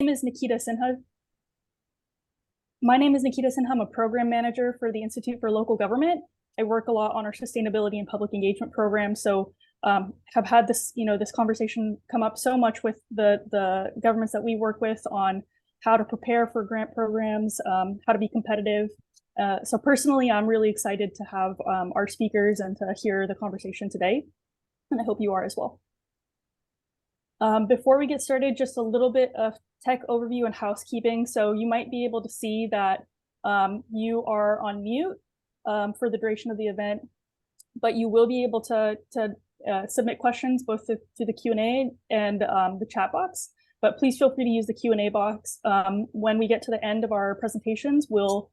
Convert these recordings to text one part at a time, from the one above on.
name is Nikita Sinha. My name is Nikita Sinha. I'm a program manager for the Institute for Local Government. I work a lot on our sustainability and public engagement program. So have had this, this conversation come up so much with the governments that we work with on how to prepare for grant programs, how to be competitive. So personally, I'm really excited to have our speakers and to hear the conversation today. And I hope you are as well. Before we get started, just a little bit of tech overview and housekeeping. So you might be able to see that you are on mute for the duration of the event, but you will be able to submit questions both through the Q&A and the chat box. But please feel free to use the Q&A box. When we get to the end of our presentations, we'll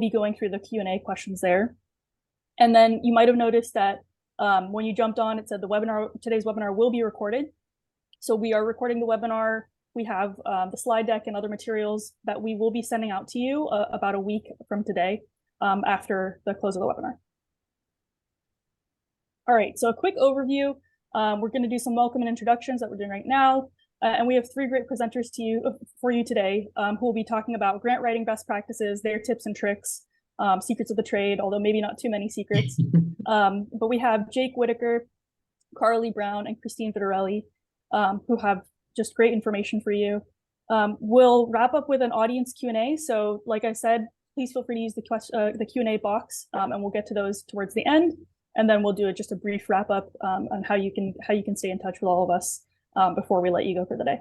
be going through the Q&A questions there. And then you might have noticed that when you jumped on, it said today's webinar will be recorded. So we are recording the webinar. We have the slide deck and other materials that we will be sending out to you about a week from today after the close of the webinar. All right, so a quick overview. We're going to do some welcome and introductions that we're doing right now. And we have three great presenters for you today who will be talking about grant writing best practices, their tips and tricks, secrets of the trade, although maybe not too many secrets. But we have Jake Whitaker, Carly Brown, and Christine Vitarelli, who have just great information for you. We'll wrap up with an audience Q&A. So like I said, please feel free to use the Q&A box and we'll get to those towards the end. And then we'll do just a brief wrap up on how you can stay in touch with all of us before we let you go for the day.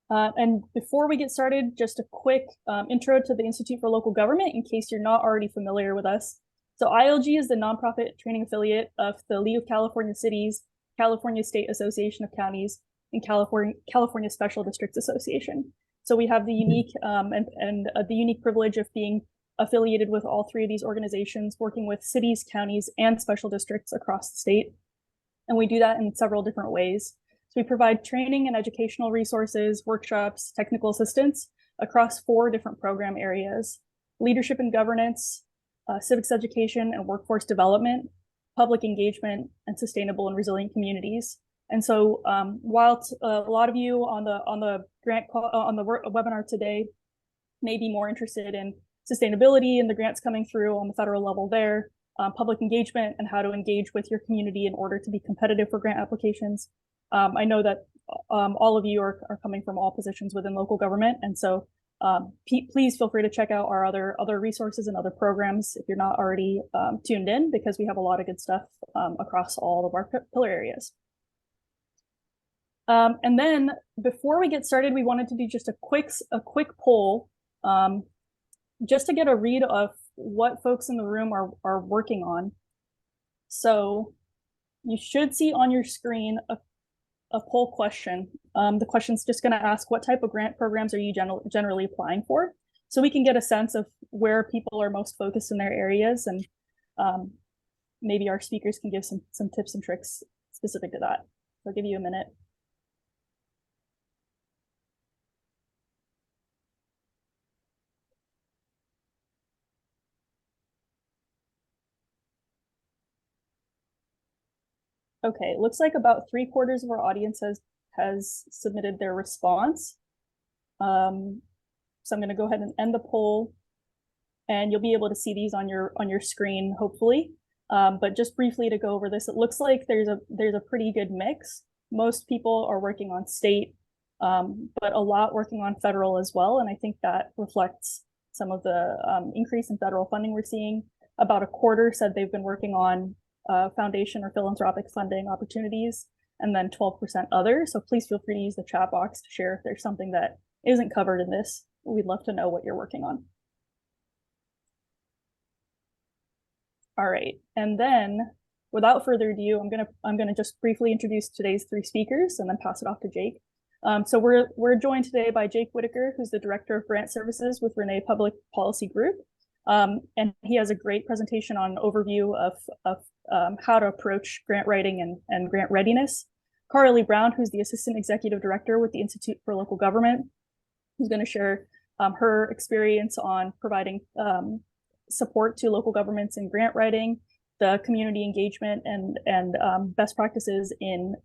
And before we get started, just a quick intro to the Institute for Local Government in case you're not already familiar with us. So ILG is the nonprofit training affiliate of the League of California Cities, California State Association of Counties, and California Special Districts Association. So we have the unique the unique privilege of being affiliated with all three of these organizations, working with cities, counties, and special districts across the state. And we do that in several different ways. So we provide training and educational resources, workshops, technical assistance across 4 different program areas: leadership and governance, civics education and workforce development, public engagement, and sustainable and resilient communities. And so while a lot of you on the webinar today may be more interested in sustainability and the grants coming through on the federal level there, public engagement and how to engage with your community in order to be competitive for grant applications, I know that all of you are coming from all positions within local government. And so please feel free to check out our other resources and other programs if you're not already tuned in, because we have a lot of good stuff across all of our pillar areas. And then before we get started, we wanted to do just a quick poll just to get a read of what folks in the room are working on. So you should see on your screen a poll question. The question's just going to ask, what type of grant programs are you generally applying for? So we can get a sense of where people are most focused in their areas, and maybe our speakers can give some tips and tricks specific to that. So I'll give you a minute. Okay, it looks like about 3/4 of our audience has submitted their response. So I'm going to go ahead and end the poll, and you'll be able to see these on your screen, hopefully. But just briefly to go over this, it looks like there's a pretty good mix. Most people are working on state, but a lot working on federal as well. And I think that reflects some of the increase in federal funding we're seeing. About 1/4 said they've been working on foundation or philanthropic funding opportunities, and then 12% other. So please feel free to use the chat box to share if there's something that isn't covered in this. We'd love to know what you're working on. All right, and then without further ado, I'm gonna just briefly introduce today's 3 speakers and then pass it off to Jake. So we're joined today by Jake Whitaker, who's the Director of Grant Services with Renee Public Policy Group. And he has a great presentation on overview of how to approach grant writing and grant readiness. Carly Brown, who's the Assistant Executive Director with the Institute for Local Government, who's going to share her experience on providing support to local governments in grant writing, the community engagement and best practices in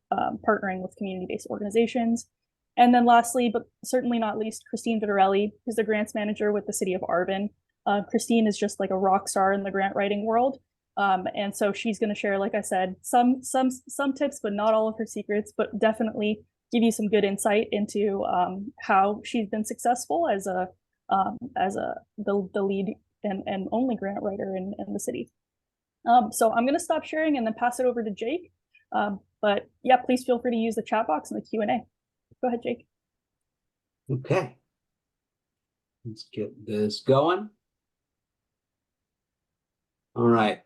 partnering with community-based organizations. And then lastly, but certainly not least, Christine Vitarelli, who's the grants manager with the city of Arvin. Christine is just like a rock star in the grant writing world. And so she's going to share, like I said, some tips, but not all of her secrets, but definitely give you some good insight into how she's been successful as the lead and only grant writer in the city. So I'm going to stop sharing and then pass it over to Jake. But yeah, please feel free to use the chat box and the Q&A. Go ahead, Jake. Okay. Let's get this going. All right.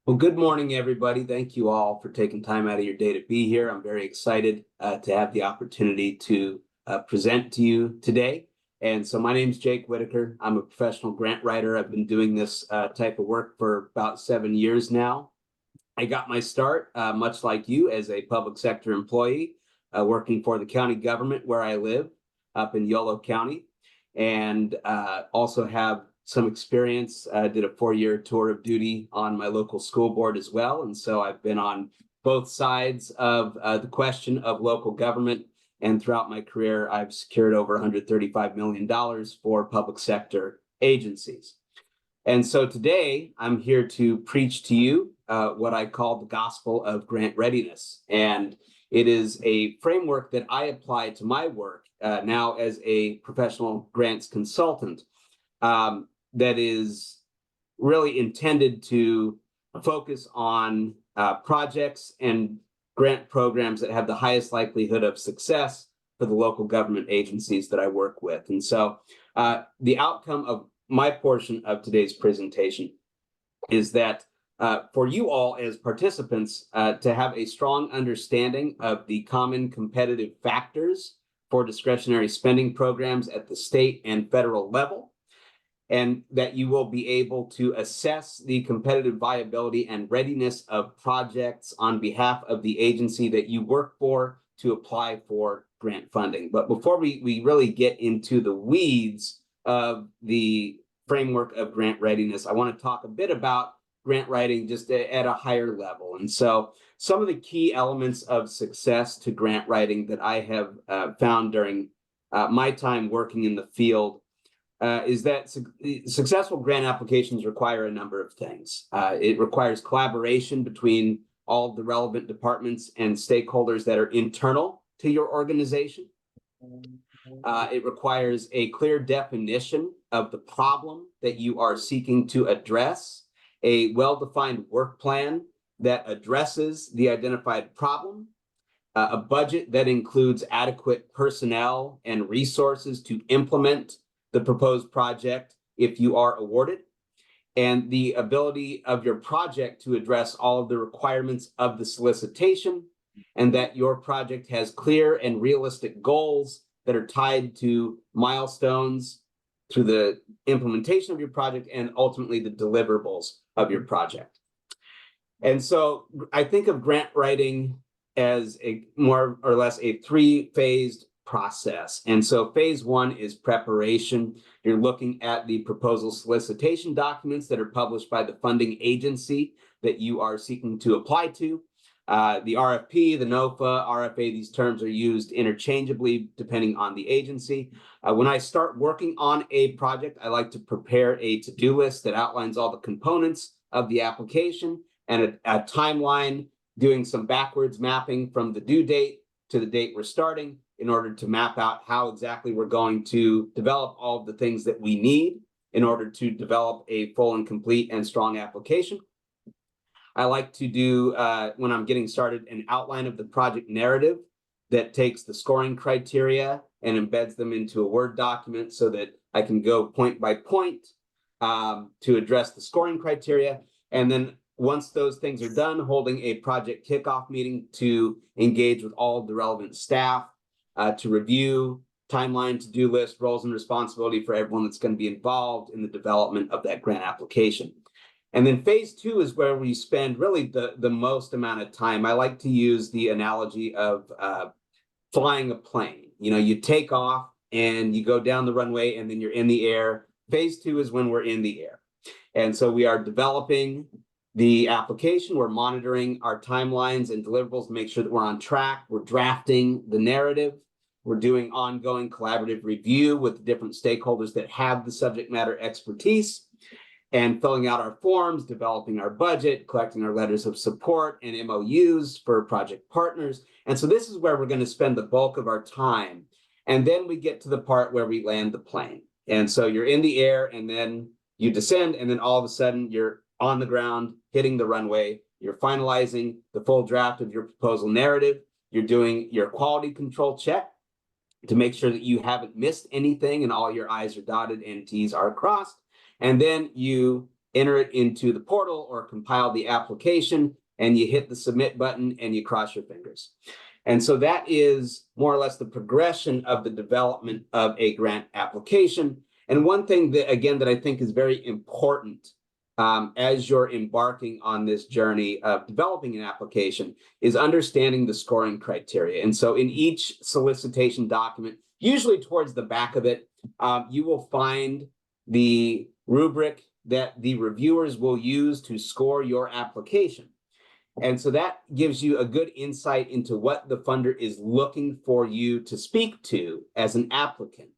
Well, good morning, everybody. Thank you all for taking time out of your day to be here. I'm very excited to have the opportunity to present to you today. And so my name is Jake Whitaker. I'm a professional grant writer. I've been doing this type of work for about 7 years now. I got my start, much like you, as a public sector employee, working for the county government where I live up in Yolo County, and also have some experience. Did a 4-year tour of duty on my local school board as well. And so I've been on both sides of the question of local government. And throughout my career, I've secured over $135 million for public sector agencies. And so today I'm here to preach to you what I call the gospel of grant readiness. And it is a framework that I apply to my work now as a professional grants consultant that is really intended to focus on projects and grant programs that have the highest likelihood of success for the local government agencies that I work with. And so the outcome of my portion of today's presentation is that for you all as participants to have a strong understanding of the common competitive factors for discretionary spending programs at the state and federal level, and that you will be able to assess the competitive viability and readiness of projects on behalf of the agency that you work for to apply for grant funding. But before we really get into the weeds of the framework of grant readiness, I want to talk a bit about grant writing just at a higher level. And so some of the key elements of success to grant writing that I have found during my time working in the field is that successful grant applications require a number of things. It requires collaboration between all of the relevant departments and stakeholders that are internal to your organization. It requires a clear definition of the problem that you are seeking to address, a well-defined work plan that addresses the identified problem, a budget that includes adequate personnel and resources to implement the proposed project if you are awarded, and the ability of your project to address all of the requirements of the solicitation, and that your project has clear and realistic goals that are tied to milestones through the implementation of your project and ultimately the deliverables of your project. And so I think of grant writing as a more or less a 3-phased process. And so phase 1 is preparation. You're looking at the proposal solicitation documents that are published by the funding agency that you are seeking to apply to. The RFP, the NOFA, RFA, these terms are used interchangeably depending on the agency. When I start working on a project, I like to prepare a to-do list that outlines all the components of the application and a timeline, doing some backwards mapping from the due date to the date we're starting in order to map out how exactly we're going to develop all of the things that we need in order to develop a full and complete and strong application. I like to do, when I'm getting started, an outline of the project narrative that takes the scoring criteria and embeds them into a Word document so that I can go point by point to address the scoring criteria. And then once those things are done, holding a project kickoff meeting to engage with all of the relevant staff to review timeline, to-do list, roles and responsibility for everyone that's going to be involved in the development of that grant application. And then phase 2 is where we spend really the most amount of time. I like to use the analogy of flying a plane. You know, you take off and you go down the runway and then you're in the air. Phase 2 is when we're in the air. And so we are developing the application, we're monitoring our timelines and deliverables to make sure that we're on track, we're drafting the narrative, We're doing ongoing collaborative review with different stakeholders that have the subject matter expertise, and filling out our forms, developing our budget, collecting our letters of support and MOUs for project partners. And so this is where we're going to spend the bulk of our time. And then we get to the part where we land the plane. And so you're in the air, and then you descend, and then all of a sudden you're on the ground, hitting the runway. You're finalizing the full draft of your proposal narrative. You're doing your quality control check to make sure that you haven't missed anything and all your I's are dotted and T's are crossed. And then you enter it into the portal or compile the application, and you hit the submit button and you cross your fingers. And so that is more or less the progression of the development of a grant application. And one thing that, again, that I think is very important as you're embarking on this journey of developing an application is understanding the scoring criteria. And so in each solicitation document, usually towards the back of it, you will find the rubric that the reviewers will use to score your application. And so that gives you a good insight into what the funder is looking for you to speak to as an applicant.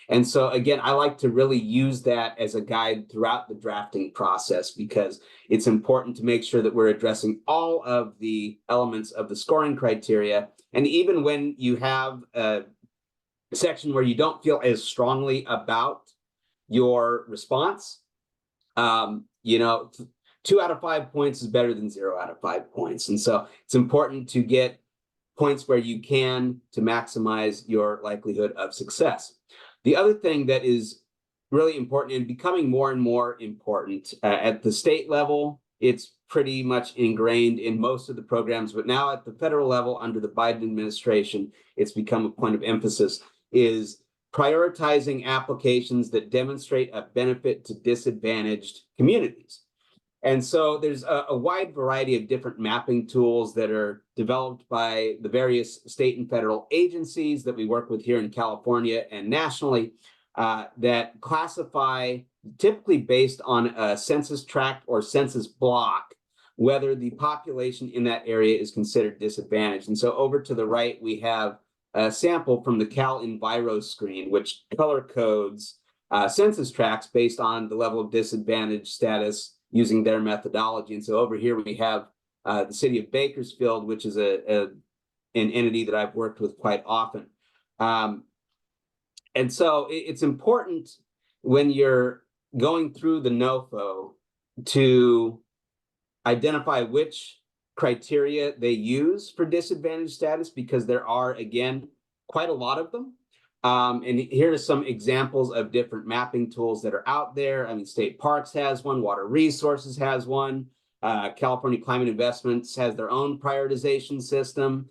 And so, again, I like to really use that as a guide throughout the drafting process, because it's important to make sure that we're addressing all of the elements of the scoring criteria. And even when you have a section where you don't feel as strongly about your response, 2 out of 5 points is better than 0 out of 5 points. And so it's important to get points where you can to maximize your likelihood of success. The other thing that is really important and becoming more and more important at the state level, it's pretty much ingrained in most of the programs, but now at the federal level under the Biden administration, it's become a point of emphasis, is prioritizing applications that demonstrate a benefit to disadvantaged communities. And so there's a wide variety of different mapping tools that are developed by the various state and federal agencies that we work with here in California and nationally that classify, typically based on a census tract or census block, whether the population in that area is considered disadvantaged. And so over to the right, we have a sample from the Cal Enviro screen, which color codes census tracts based on the level of disadvantage status using their methodology. And so over here we have the city of Bakersfield, which is an entity that I've worked with quite often. And so it's important when you're going through the NOFO to identify which criteria they use for disadvantaged status, because there are, again, quite a lot of them. And here are some examples of different mapping tools that are out there. I mean, State Parks has one, Water Resources has one, California Climate Investments has their own prioritization system,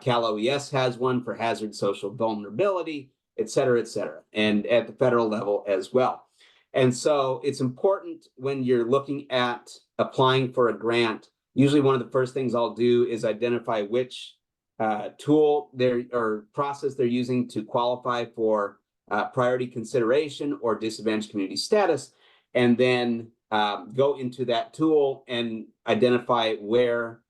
Cal OES has one for hazard social vulnerability, et cetera, and at the federal level as well. And so it's important when you're looking at applying for a grant, usually one of the first things I'll do is identify which tool or process they're using to qualify for priority consideration or disadvantaged community status, and then go into that tool and identify where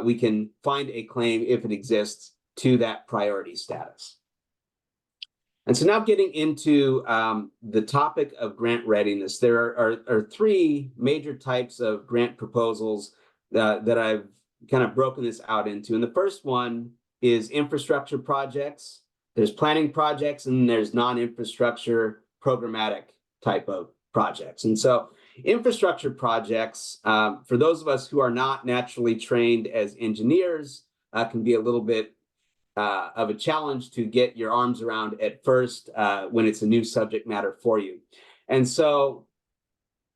we can find a claim, if it exists, to that priority status. And so now getting into the topic of grant readiness, there are 3 major types of grant proposals that I've kind of broken this out into. And the first one is infrastructure projects. There's planning projects, and there's non-infrastructure programmatic type of projects. And so infrastructure projects, for those of us who are not naturally trained as engineers, can be a little bit of a challenge to get your arms around at first when it's a new subject matter for you. And so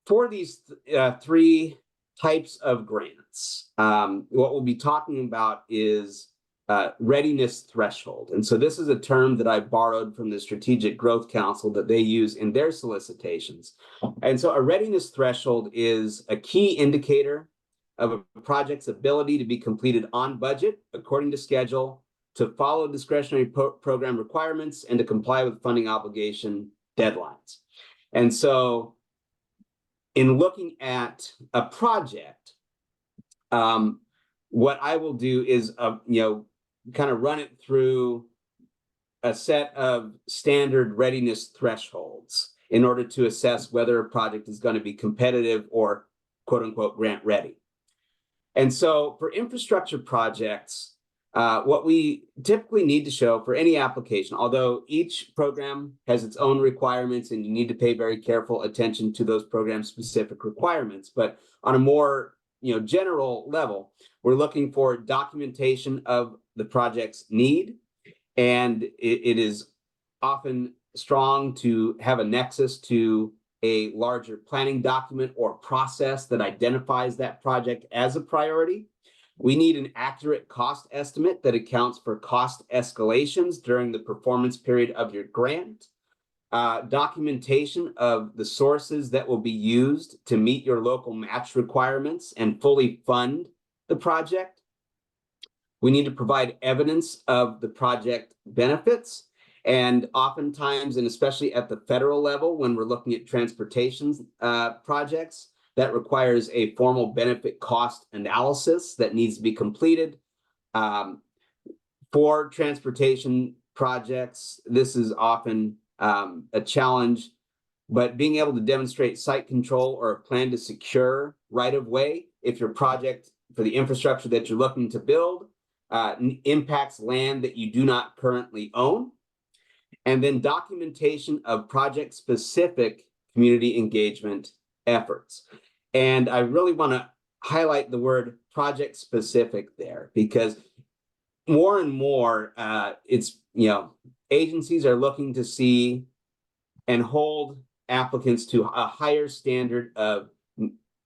for these 3 types of grants, what we'll be talking about is readiness threshold. And so this is a term that I borrowed from the Strategic Growth Council that they use in their solicitations. And so a readiness threshold is a key indicator of a project's ability to be completed on budget, according to schedule, to follow discretionary program requirements, and to comply with funding obligation deadlines. And so in looking at a project, what I will do is, kind of run it through a set of standard readiness thresholds in order to assess whether a project is going to be competitive or quote unquote grant ready. And so for infrastructure projects, what we typically need to show for any application, although each program has its own requirements and you need to pay very careful attention to those program specific requirements, but on a more general level, we're looking for documentation of the project's need, and it is often strong to have a nexus to a larger planning document or process that identifies that project as a priority. We need an accurate cost estimate that accounts for cost escalations during the performance period of your grant. Documentation of the sources that will be used to meet your local match requirements and fully fund the project. We need to provide evidence of the project benefits. And oftentimes, and especially at the federal level, when we're looking at transportation projects, that requires a formal benefit cost analysis that needs to be completed. For transportation projects, this is often a challenge, but being able to demonstrate site control or a plan to secure right-of-way if your project for the infrastructure that you're looking to build impacts land that you do not currently own. And then documentation of project-specific community engagement efforts. And I really want to highlight the word project-specific there, because more and more agencies are looking to see and hold applicants to a higher standard of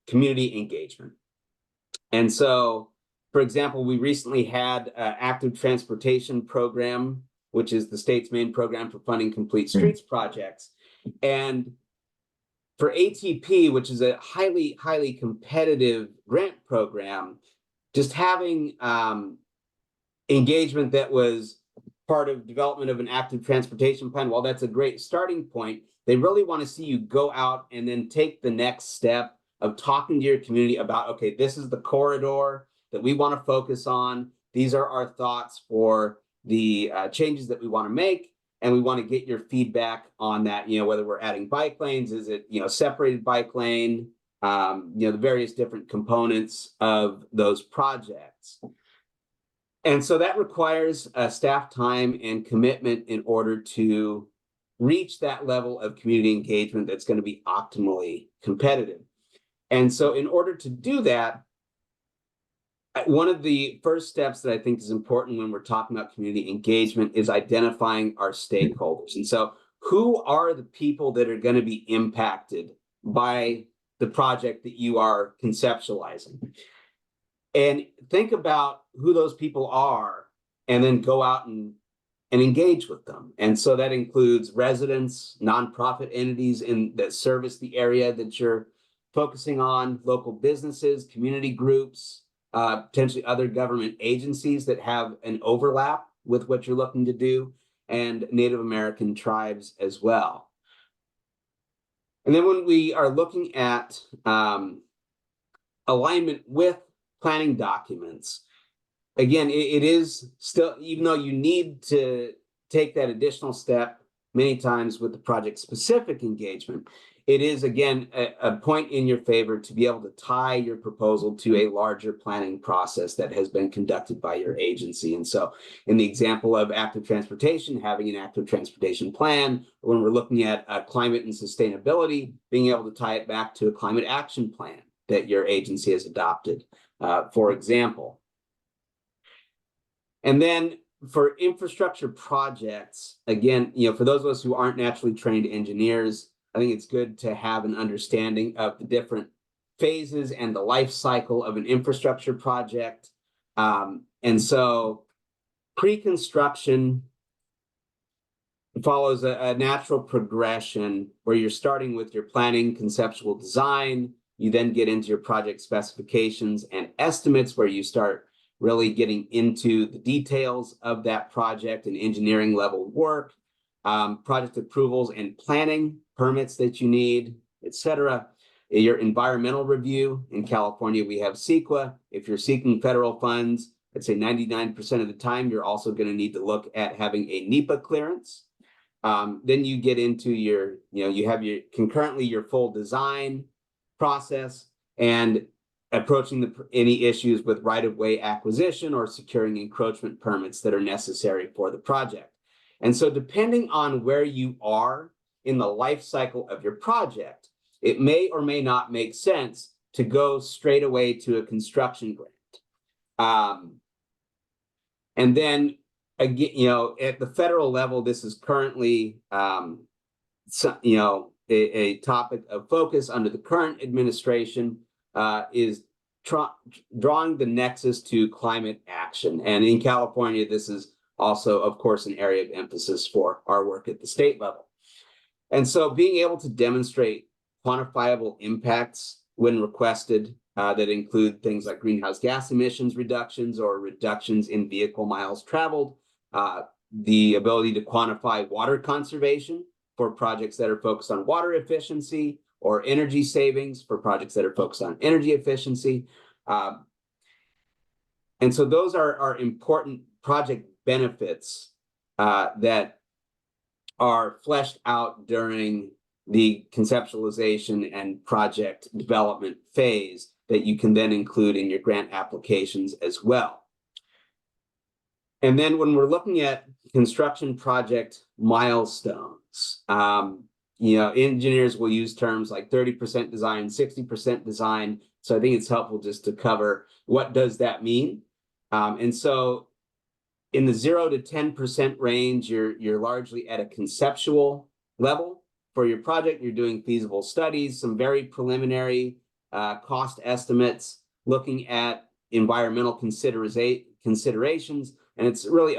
community engagement. And so, for example, we recently had an active transportation program, which is the state's main program for funding complete streets projects. And for ATP, which is a highly, highly competitive grant program, just having engagement that was part of development of an active transportation plan, while that's a great starting point, they really want to see you go out and then take the next step of talking to your community about, okay, this is the corridor that we want to focus on. These are our thoughts for the changes that we want to make, and we want to get your feedback on that. Whether we're adding bike lanes, is it separated bike lane, the various different components of those projects. And so that requires staff time and commitment in order to reach that level of community engagement that's going to be optimally competitive. And so in order to do that, one of the first steps that I think is important when we're talking about community engagement is identifying our stakeholders. And so who are the people that are going to be impacted by the project that you are conceptualizing? And think about who those people are, and then go out and engage with them. And so that includes residents, nonprofit entities that service the area that you're focusing on, local businesses, community groups, potentially other government agencies that have an overlap with what you're looking to do, and Native American tribes as well. And then when we are looking at alignment with planning documents, again, it is still, even though you need to take that additional step many times with the project-specific engagement, it is, again, a point in your favor to be able to tie your proposal to a larger planning process that has been conducted by your agency. And so in the example of active transportation, having an active transportation plan, when we're looking at climate and sustainability, being able to tie it back to a climate action plan that your agency has adopted, for example. And then for infrastructure projects, again, for those of us who aren't naturally trained engineers, I think it's good to have an understanding of the different phases and the life cycle of an infrastructure project. And so pre-construction follows a natural progression where you're starting with your planning, conceptual design. You then get into your project specifications and estimates, where you start really getting into the details of that project and engineering level work, project approvals and planning, permits that you need, etc. Your environmental review. In California, we have CEQA. If you're seeking federal funds, I'd say 99% of the time, you're also going to need to look at having a NEPA clearance. Then you get into your, you have your concurrently your full design process and approaching any issues with right-of-way acquisition or securing encroachment permits that are necessary for the project. And so depending on where you are in the life cycle of your project, it may or may not make sense to go straight away to a construction grant. And then again, at the federal level, this is currently, a topic of focus under the current administration, is drawing the nexus to climate action. And in California, this is also, of course, an area of emphasis for our work at the state level. And so being able to demonstrate quantifiable impacts when requested, that include things like greenhouse gas emissions reductions or reductions in vehicle miles traveled, the ability to quantify water conservation for projects that are focused on water efficiency, or energy savings for projects that are focused on energy efficiency. And so those are important project benefits that are fleshed out during the conceptualization and project development phase that you can then include in your grant applications as well. And then when we're looking at construction project milestones, engineers will use terms like 30% design, 60% design. So I think it's helpful just to cover what does that mean. And so in the 0 to 10% range, you're largely at a conceptual level for your project. You're doing feasible studies, some very preliminary cost estimates, looking at environmental considerations, and it's really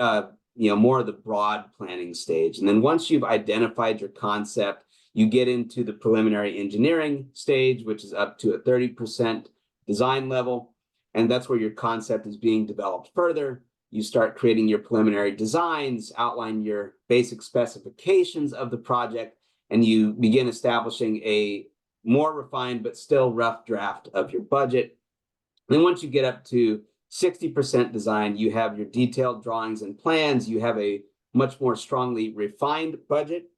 more of the broad planning stage. And then once you've identified your concept, you get into the preliminary engineering stage, which is up to a 30% design level, and that's where your concept is being developed further. You start creating your preliminary designs, outline your basic specifications of the project, and you begin establishing a more refined but still rough draft of your budget. And then once you get up to 60% design, you have your detailed drawings and plans. You have a much more strongly refined budget.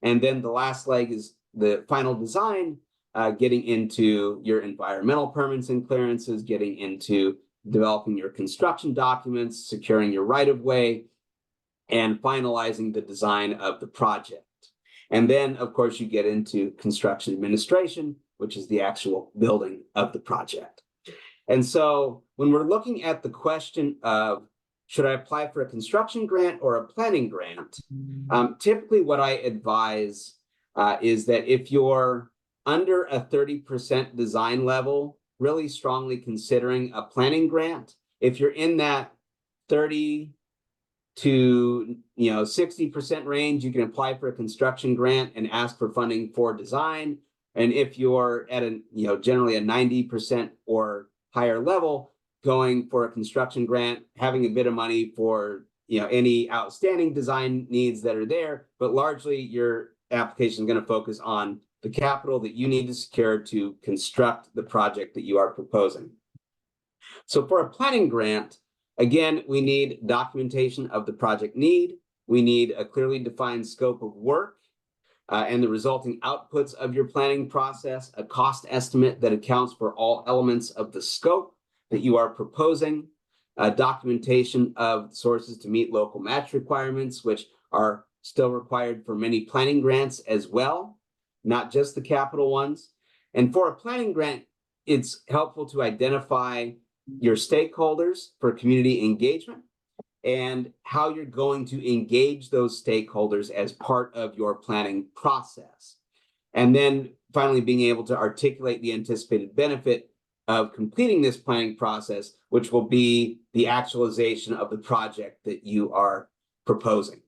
And then the last leg is the final design, getting into your environmental permits and clearances, getting into developing your construction documents, securing your right-of-way, and finalizing the design of the project. And then, of course, you get into construction administration, which is the actual building of the project. And so when we're looking at the question of, should I apply for a construction grant or a planning grant? Typically what I advise is that if you're under a 30% design level, really strongly considering a planning grant. If you're in that 30 to 60% range, you can apply for a construction grant and ask for funding for design. And if you're at a generally a 90% or higher level, going for a construction grant, having a bit of money for any outstanding design needs that are there, but largely your application is going to focus on the capital that you need to secure to construct the project that you are proposing. So for a planning grant, again, we need documentation of the project need. We need a clearly defined scope of work and the resulting outputs of your planning process, a cost estimate that accounts for all elements of the scope that you are proposing, documentation of sources to meet local match requirements, which are still required for many planning grants as well, not just the capital ones. And for a planning grant, it's helpful to identify your stakeholders for community engagement and how you're going to engage those stakeholders as part of your planning process. And then finally, being able to articulate the anticipated benefit of completing this planning process, which will be the actualization of the project that you are proposing.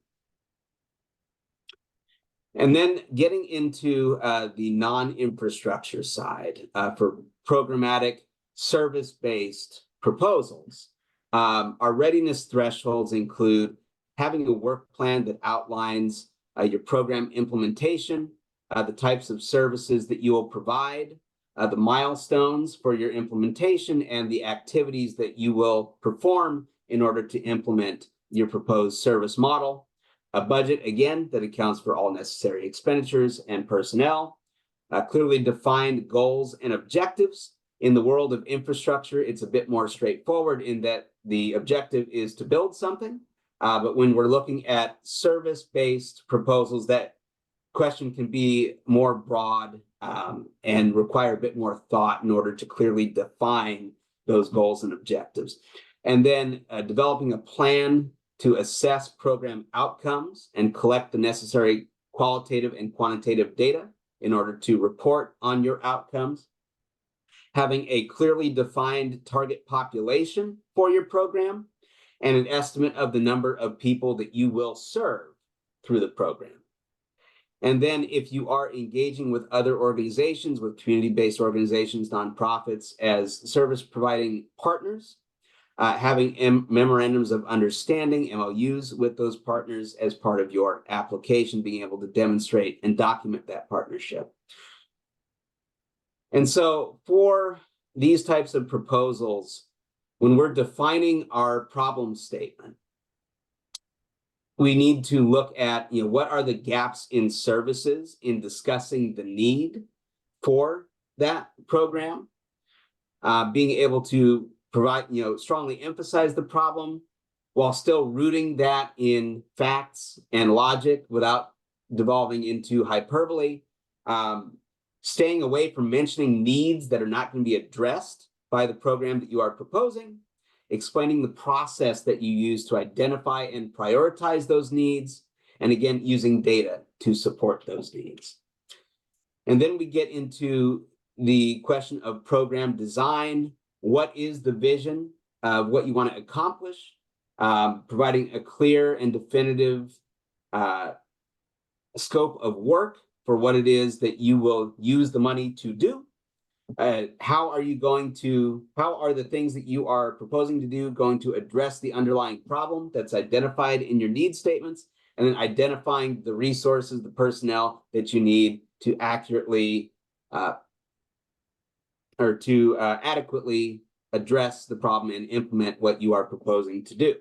And then getting into the non-infrastructure side for programmatic service-based proposals. Our readiness thresholds include having a work plan that outlines your program implementation, the types of services that you will provide, the milestones for your implementation, and the activities that you will perform in order to implement your proposed service model. A budget, again, that accounts for all necessary expenditures and personnel. Clearly defined goals and objectives. In the world of infrastructure, it's a bit more straightforward in that the objective is to build something. But when we're looking at service-based proposals, that question can be more broad and require a bit more thought in order to clearly define those goals and objectives. And then developing a plan to assess program outcomes and collect the necessary qualitative and quantitative data in order to report on your outcomes. Having a clearly defined target population for your program and an estimate of the number of people that you will serve through the program. And then if you are engaging with other organizations, with community-based organizations, nonprofits as service providing partners, having memorandums of understanding, MOUs with those partners as part of your application, being able to demonstrate and document that partnership. And so for these types of proposals, when we're defining our problem statement, we need to look at, what are the gaps in services in discussing the need for that program, being able to provide, strongly emphasize the problem while still rooting that in facts and logic without devolving into hyperbole, staying away from mentioning needs that are not going to be addressed by the program that you are proposing, explaining the process that you use to identify and prioritize those needs, and again, using data to support those needs. And then we get into the question of program design. What is the vision of what you want to accomplish? Providing a clear and definitive scope of work for what it is that you will use the money to do. How are the things that you are proposing to do going to address the underlying problem that's identified in your need statements, and then identifying the resources, the personnel that you need to accurately or to adequately address the problem and implement what you are proposing to do.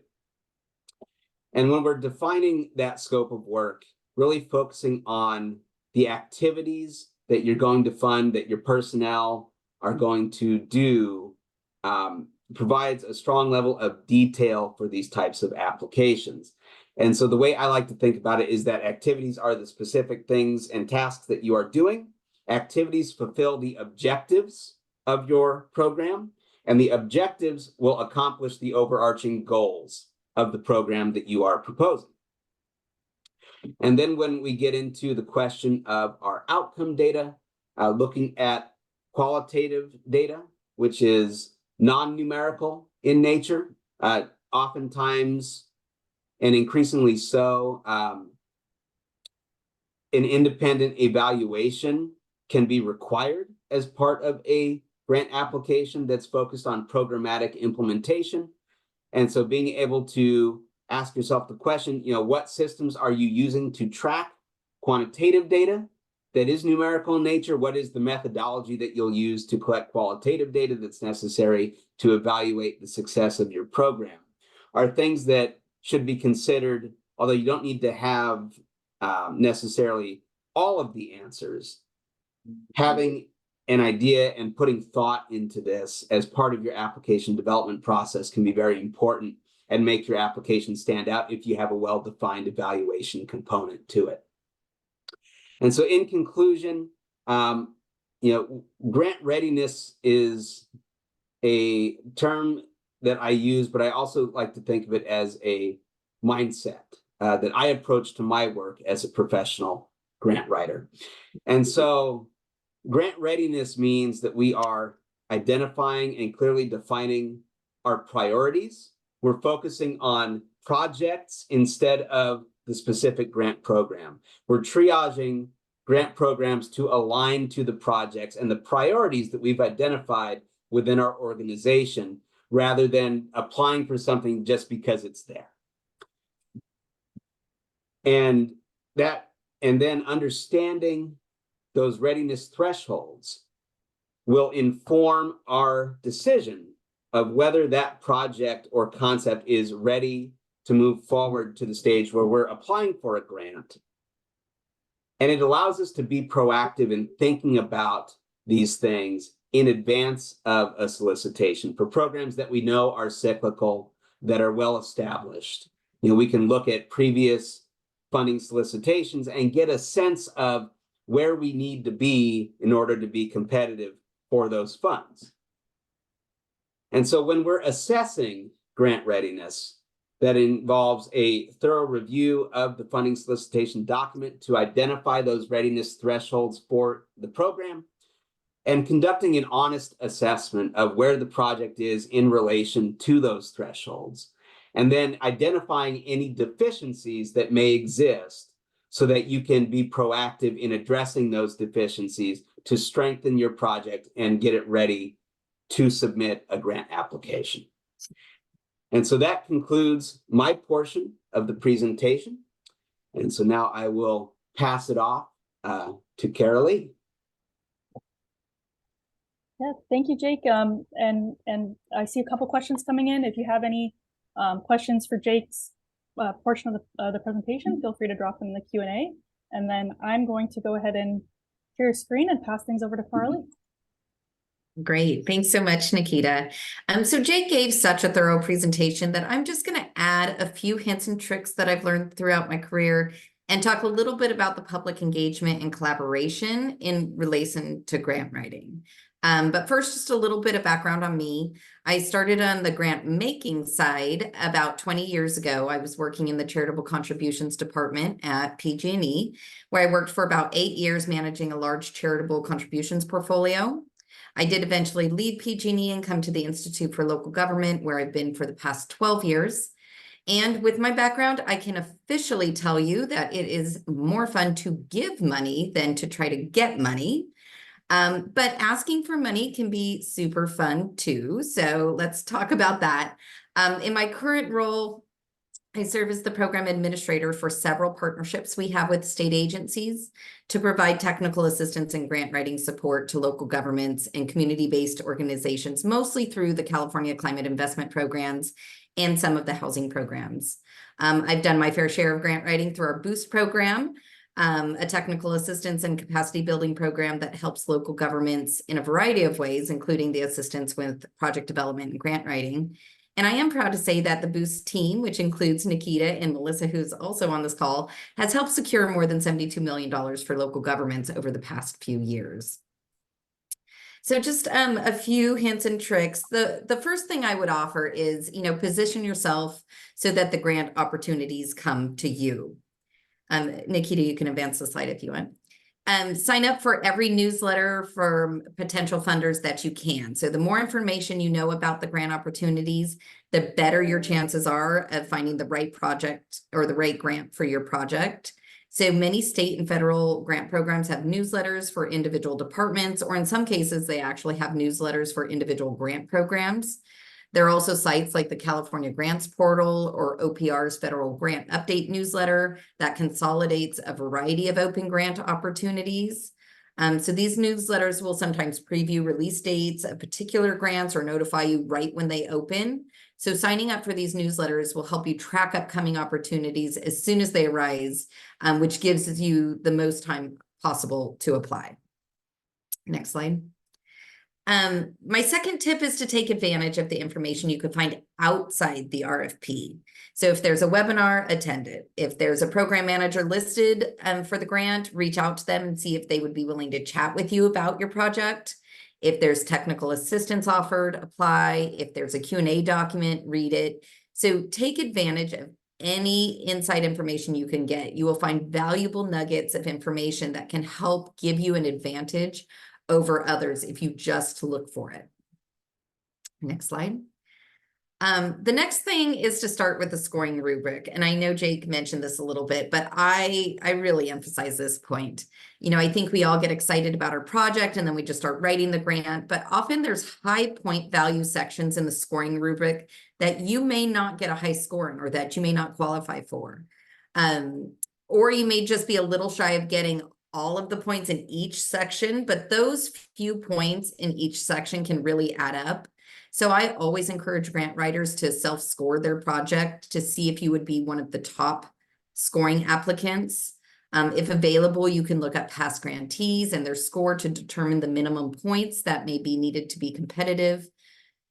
And when we're defining that scope of work, really focusing on the activities that you're going to fund, that your personnel are going to do, provides a strong level of detail for these types of applications. And so the way I like to think about it is that activities are the specific things and tasks that you are doing. Activities fulfill the objectives of your program, and the objectives will accomplish the overarching goals of the program that you are proposing. And then when we get into the question of our outcome data, looking at qualitative data, which is non-numerical in nature, oftentimes and increasingly so, an independent evaluation can be required as part of a grant application that's focused on programmatic implementation. And so being able to ask yourself the question, what systems are you using to track quantitative data that is numerical in nature? What is the methodology that you'll use to collect qualitative data that's necessary to evaluate the success of your program? Are things that should be considered, although you don't need to have necessarily all of the answers. Having an idea and putting thought into this as part of your application development process can be very important and make your application stand out if you have a well-defined evaluation component to it. And so in conclusion, grant readiness is a term that I use, but I also like to think of it as a mindset that I approach to my work as a professional grant writer. And so grant readiness means that we are identifying and clearly defining our priorities. We're focusing on projects instead of the specific grant program. We're triaging grant programs to align to the projects and the priorities that we've identified within our organization, rather than applying for something just because it's there. And then understanding those readiness thresholds will inform our decision of whether that project or concept is ready to move forward to the stage where we're applying for a grant. And it allows us to be proactive in thinking about these things in advance of a solicitation for programs that we know are cyclical, that are well established. We can look at previous funding solicitations and get a sense of where we need to be in order to be competitive for those funds. And so when we're assessing grant readiness, that involves a thorough review of the funding solicitation document to identify those readiness thresholds for the program, and conducting an honest assessment of where the project is in relation to those thresholds, and then identifying any deficiencies that may exist so that you can be proactive in addressing those deficiencies to strengthen your project and get it ready to submit a grant application. And so that concludes my portion of the presentation. And so now I will pass it off to Carolee. Yeah, thank you, Jake. And I see a couple questions coming in. If you have any questions for Jake's portion of the presentation, feel free to drop them in the Q&A. And then I'm going to go ahead and share a screen and pass things over to Carly. Great. Thanks so much, Nikita. So Jake gave such a thorough presentation that I'm just going to add a few hints and tricks that I've learned throughout my career and talk a little bit about the public engagement and collaboration in relation to grant writing. But first, just a little bit of background on me. I started on the grant making side about 20 years ago. I was working in the charitable contributions department at PG&E, where I worked for about 8 years managing a large charitable contributions portfolio. I did eventually leave PG&E and come to the Institute for Local Government, where I've been for the past 12 years. And with my background, I can officially tell you that it is more fun to give money than to try to get money. But asking for money can be super fun too. So let's talk about that. In my current role, I serve as the program administrator for several partnerships we have with state agencies to provide technical assistance and grant writing support to local governments and community-based organizations, mostly through the California Climate Investment Programs and some of the housing programs. I've done my fair share of grant writing through our Boost program, a technical assistance and capacity building program that helps local governments in a variety of ways, including the assistance with project development and grant writing. And I am proud to say that the Boost team, which includes Nikita and Melissa, who's also on this call, has helped secure more than $72 million for local governments over the past few years. So just a few hints and tricks. The first thing I would offer is, position yourself so that the grant opportunities come to you. Nikita, you can advance the slide if you want. Sign up for every newsletter for potential funders that you can. So the more information you know about the grant opportunities, the better your chances are of finding the right project or the right grant for your project. So many state and federal grant programs have newsletters for individual departments, or in some cases, they actually have newsletters for individual grant programs. There are also sites like the California Grants Portal or OPR's Federal Grant Update newsletter that consolidates a variety of open grant opportunities. So these newsletters will sometimes preview release dates of particular grants or notify you right when they open. So signing up for these newsletters will help you track upcoming opportunities as soon as they arise, which gives you the most time possible to apply. Next slide. My second tip is to take advantage of the information you could find outside the RFP. So if there's a webinar, attend it. If there's a program manager listed for the grant, reach out to them and see if they would be willing to chat with you about your project. If there's technical assistance offered, apply. If there's a Q&A document, read it. So take advantage of any inside information you can get. You will find valuable nuggets of information that can help give you an advantage over others if you just look for it. Next slide. The next thing is to start with the scoring rubric. And I know Jake mentioned this a little bit, but I really emphasize this point. I think we all get excited about our project and then we just start writing the grant, but often there's high point value sections in the scoring rubric that you may not get a high score in or that you may not qualify for. Or you may just be a little shy of getting all of the points in each section, but those few points in each section can really add up. So I always encourage grant writers to self-score their project to see if you would be one of the top scoring applicants. If available, you can look up past grantees and their score to determine the minimum points that may be needed to be competitive.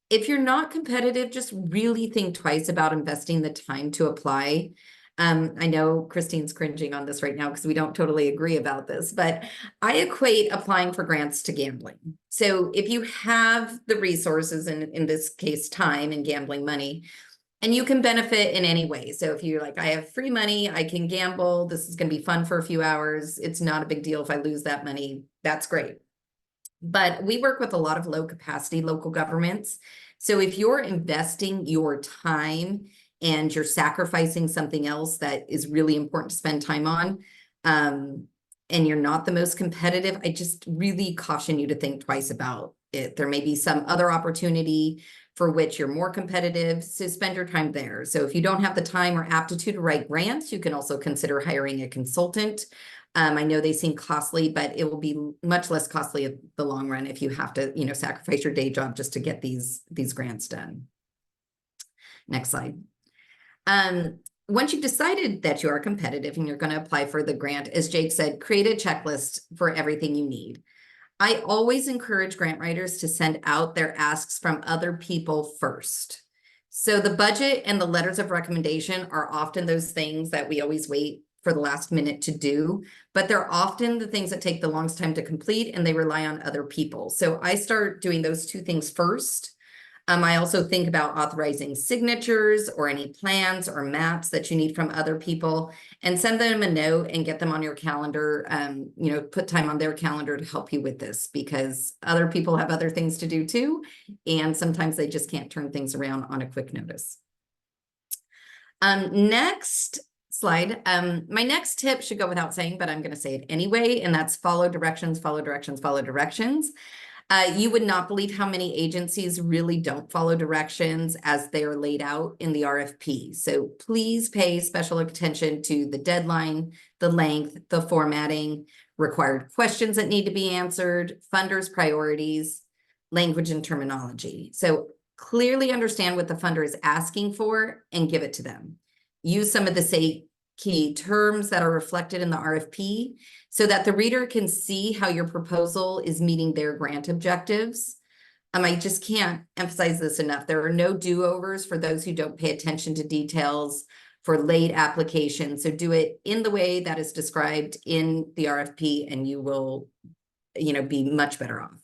If you're not competitive, just really think twice about investing the time to apply. I know Christine's cringing on this right now because we don't totally agree about this, but I equate applying for grants to gambling. So if you have the resources, in this case, time and gambling money, and you can benefit in any way. So if you're like, I have free money, I can gamble, this is going to be fun for a few hours. It's not a big deal if I lose that money. That's great. But we work with a lot of low capacity local governments. So if you're investing your time and you're sacrificing something else that is really important to spend time on, and you're not the most competitive, I just really caution you to think twice about it. There may be some other opportunity for which you're more competitive, so spend your time there. So if you don't have the time or aptitude to write grants, you can also consider hiring a consultant. I know they seem costly, but it will be much less costly in the long run if you have to, sacrifice your day job just to get these grants done. Next slide. Once you've decided that you are competitive and you're going to apply for the grant, as Jake said, create a checklist for everything you need. I always encourage grant writers to send out their asks from other people first. So the budget and the letters of recommendation are often those things that we always wait for the last minute to do, but they're often the things that take the longest time to complete and they rely on other people. So I start doing those two things first. I also think about authorizing signatures or any plans or maps that you need from other people and send them a note and get them on your calendar, put time on their calendar to help you with this because other people have other things to do too. And sometimes they just can't turn things around on a quick notice. Next slide. My next tip should go without saying, but I'm going to say it anyway, and that's follow directions, follow directions, follow directions. You would not believe how many agencies really don't follow directions as they are laid out in the RFP. So please pay special attention to the deadline, the length, the formatting, required questions that need to be answered, funders' priorities, language and terminology. So clearly understand what the funder is asking for and give it to them. Use some of the key terms that are reflected in the RFP so that the reader can see how your proposal is meeting their grant objectives. I just can't emphasize this enough. There are no do-overs for those who don't pay attention to details for late applications. So do it in the way that is described in the RFP and you will, be much better off.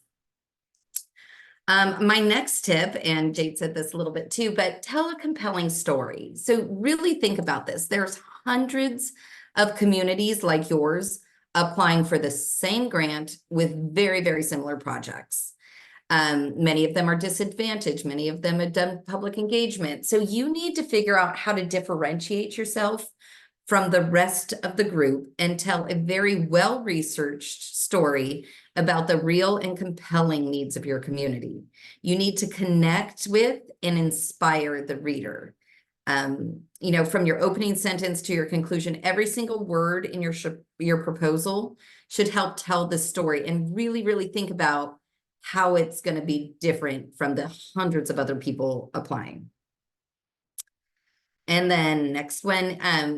My next tip, and Jade said this a little bit too, but tell a compelling story. So really think about this. There's hundreds of communities like yours applying for the same grant with very, very similar projects. Many of them are disadvantaged. Many of them have done public engagement. So you need to figure out how to differentiate yourself from the rest of the group and tell a very well-researched story about the real and compelling needs of your community. You need to connect with and inspire the reader. From your opening sentence to your conclusion, every single word in your proposal should help tell the story and really, really think about how it's going to be different from the hundreds of other people applying. And then next one,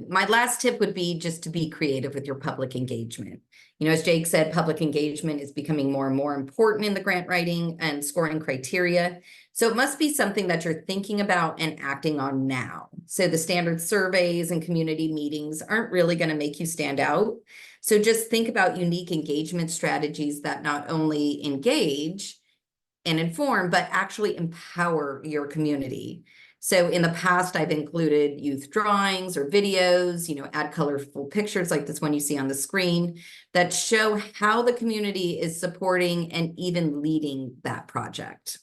my last tip would be just to be creative with your public engagement. As Jake said, public engagement is becoming more and more important in the grant writing and scoring criteria. So it must be something that you're thinking about and acting on now. So the standard surveys and community meetings aren't really going to make you stand out. So just think about unique engagement strategies that not only engage and inform, but actually empower your community. So in the past, I've included youth drawings or videos, add colorful pictures like this one you see on the screen that show how the community is supporting and even leading that project.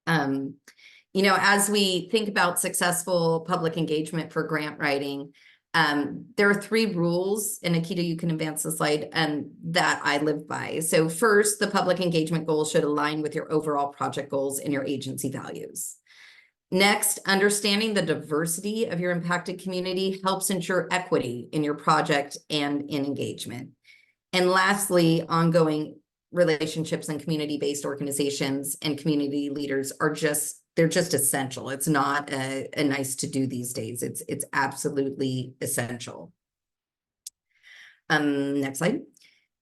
As we think about successful public engagement for grant writing, there are 3 rules, and Nikita, you can advance the slide, that I live by. So first, the public engagement goals should align with your overall project goals and your agency values. Next, understanding the diversity of your impacted community helps ensure equity in your project and in engagement. And lastly, ongoing relationships and community-based organizations and community leaders are they're just essential. It's not a nice to do these days. It's absolutely essential. Next slide.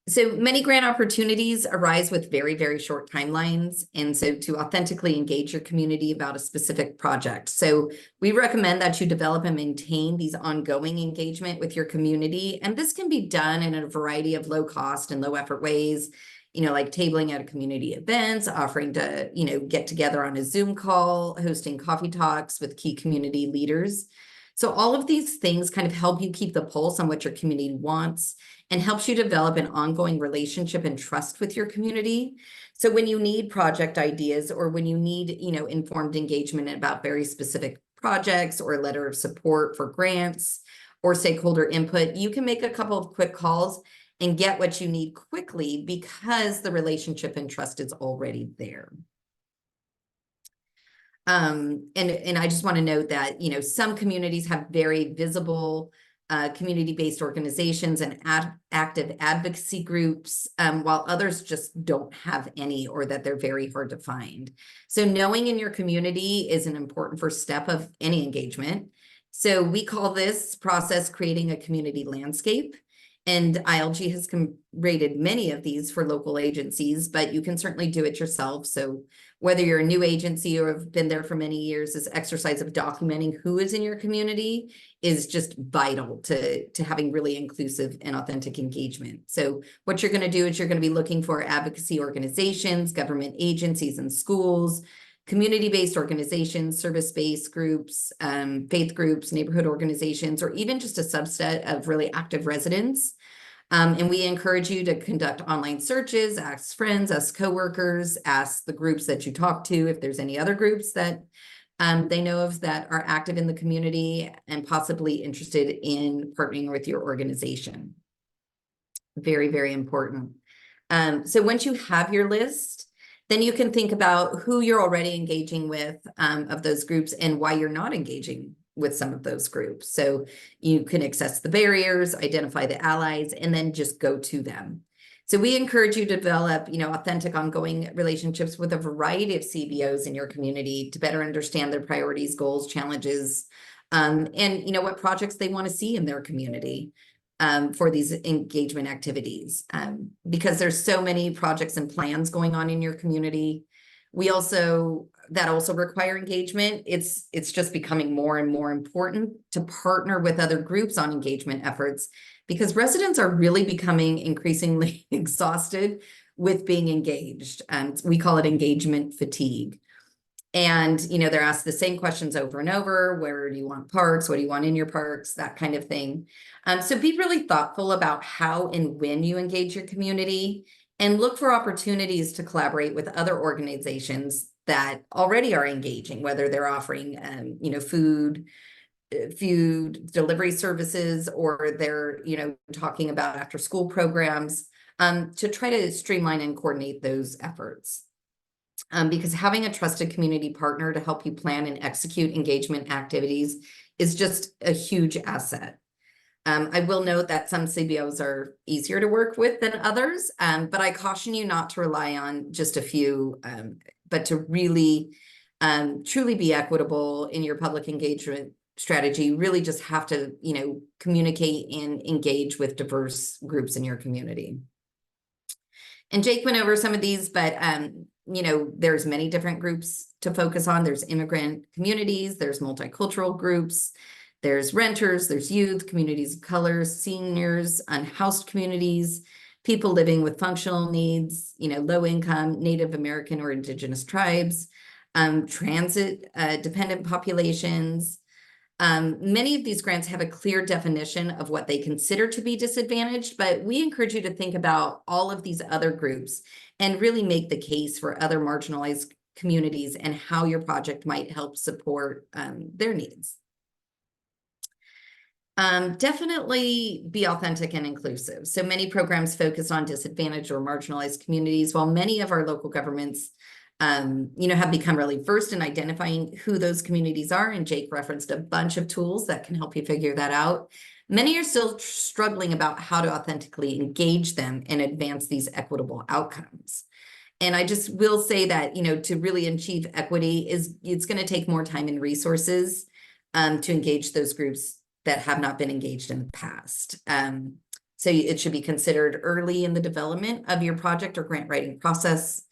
So many grant opportunities arise with very, very short timelines. And so to authentically engage your community about a specific project. So we recommend that you develop and maintain these ongoing engagement with your community. And this can be done in a variety of low cost and low effort ways, like tabling at a community events, offering to, get together on a Zoom call, hosting coffee talks with key community leaders. So all of these things kind of help you keep the pulse on what your community wants and helps you develop an ongoing relationship and trust with your community. So when you need project ideas or when you need, informed engagement about very specific projects or a letter of support for grants or stakeholder input, you can make a couple of quick calls and get what you need quickly because the relationship and trust is already there. And I just want to note that, some communities have very visible community-based organizations and active advocacy groups, while others just don't have any, or that they're very hard to find. So knowing in your community is an important first step of any engagement. So we call this process creating a community landscape. And ILG has rated many of these for local agencies, but you can certainly do it yourself. So whether you're a new agency or have been there for many years, this exercise of documenting who is in your community is just vital to having really inclusive and authentic engagement. So what you're going to do is you're going to be looking for advocacy organizations, government agencies and schools, community-based organizations, service-based groups, faith groups, neighborhood organizations, or even just a subset of really active residents. And we encourage you to conduct online searches, ask friends, ask coworkers, ask the groups that you talk to if there's any other groups that they know of that are active in the community and possibly interested in partnering with your organization. Very, very important. So once you have your list, then you can think about who you're already engaging with of those groups and why you're not engaging with some of those groups. So you can assess the barriers, identify the allies, and then just go to them. So we encourage you to develop, authentic ongoing relationships with a variety of CBOs in your community to better understand their priorities, goals, challenges, and what projects they want to see in their community. For these engagement activities, because there's so many projects and plans going on in your community. That also require engagement. It's just becoming more and more important to partner with other groups on engagement efforts because residents are really becoming increasingly exhausted with being engaged. We call it engagement fatigue. And, they're asked the same questions over and over. Where do you want parks? What do you want in your parks? That kind of thing. So be really thoughtful about how and when you engage your community and look for opportunities to collaborate with other organizations that already are engaging, whether they're offering, food delivery services, or they're, talking about after school programs, to try to streamline and coordinate those efforts. Because having a trusted community partner to help you plan and execute engagement activities is just a huge asset. I will note that some CBOs are easier to work with than others, but I caution you not to rely on just a few, but to really truly be equitable in your public engagement strategy. You really just have to, communicate and engage with diverse groups in your community. And Jake went over some of these, but there's many different groups to focus on. There's immigrant communities, there's multicultural groups, there's renters, there's youth, communities of color, seniors, unhoused communities, people living with functional needs, low income, Native American or Indigenous tribes, transit dependent populations. Many of these grants have a clear definition of what they consider to be disadvantaged, but we encourage you to think about all of these other groups and really make the case for other marginalized communities and how your project might help support their needs. Definitely be authentic and inclusive. So many programs focus on disadvantaged or marginalized communities, while many of our local governments have become really versed in identifying who those communities are. And Jake referenced a bunch of tools that can help you figure that out. Many are still struggling about how to authentically engage them and advance these equitable outcomes. And I just will say that, to really achieve equity it's going to take more time and resources to engage those groups that have not been engaged in the past. So it should be considered early in the development of your project or grant writing process.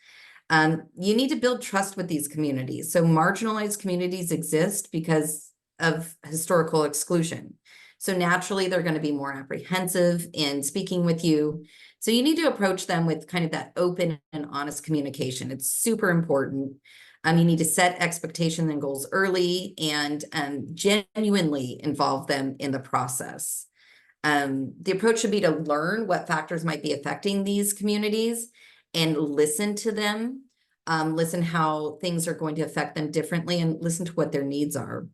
You need to build trust with these communities. So marginalized communities exist because of historical exclusion. So naturally, they're going to be more apprehensive in speaking with you. So you need to approach them with kind of that open and honest communication. It's super important. You need to set expectations and goals early and genuinely involve them in the process. The approach should be to learn what factors might be affecting these communities and listen to them, listen how things are going to affect them differently, and listen to what their needs are.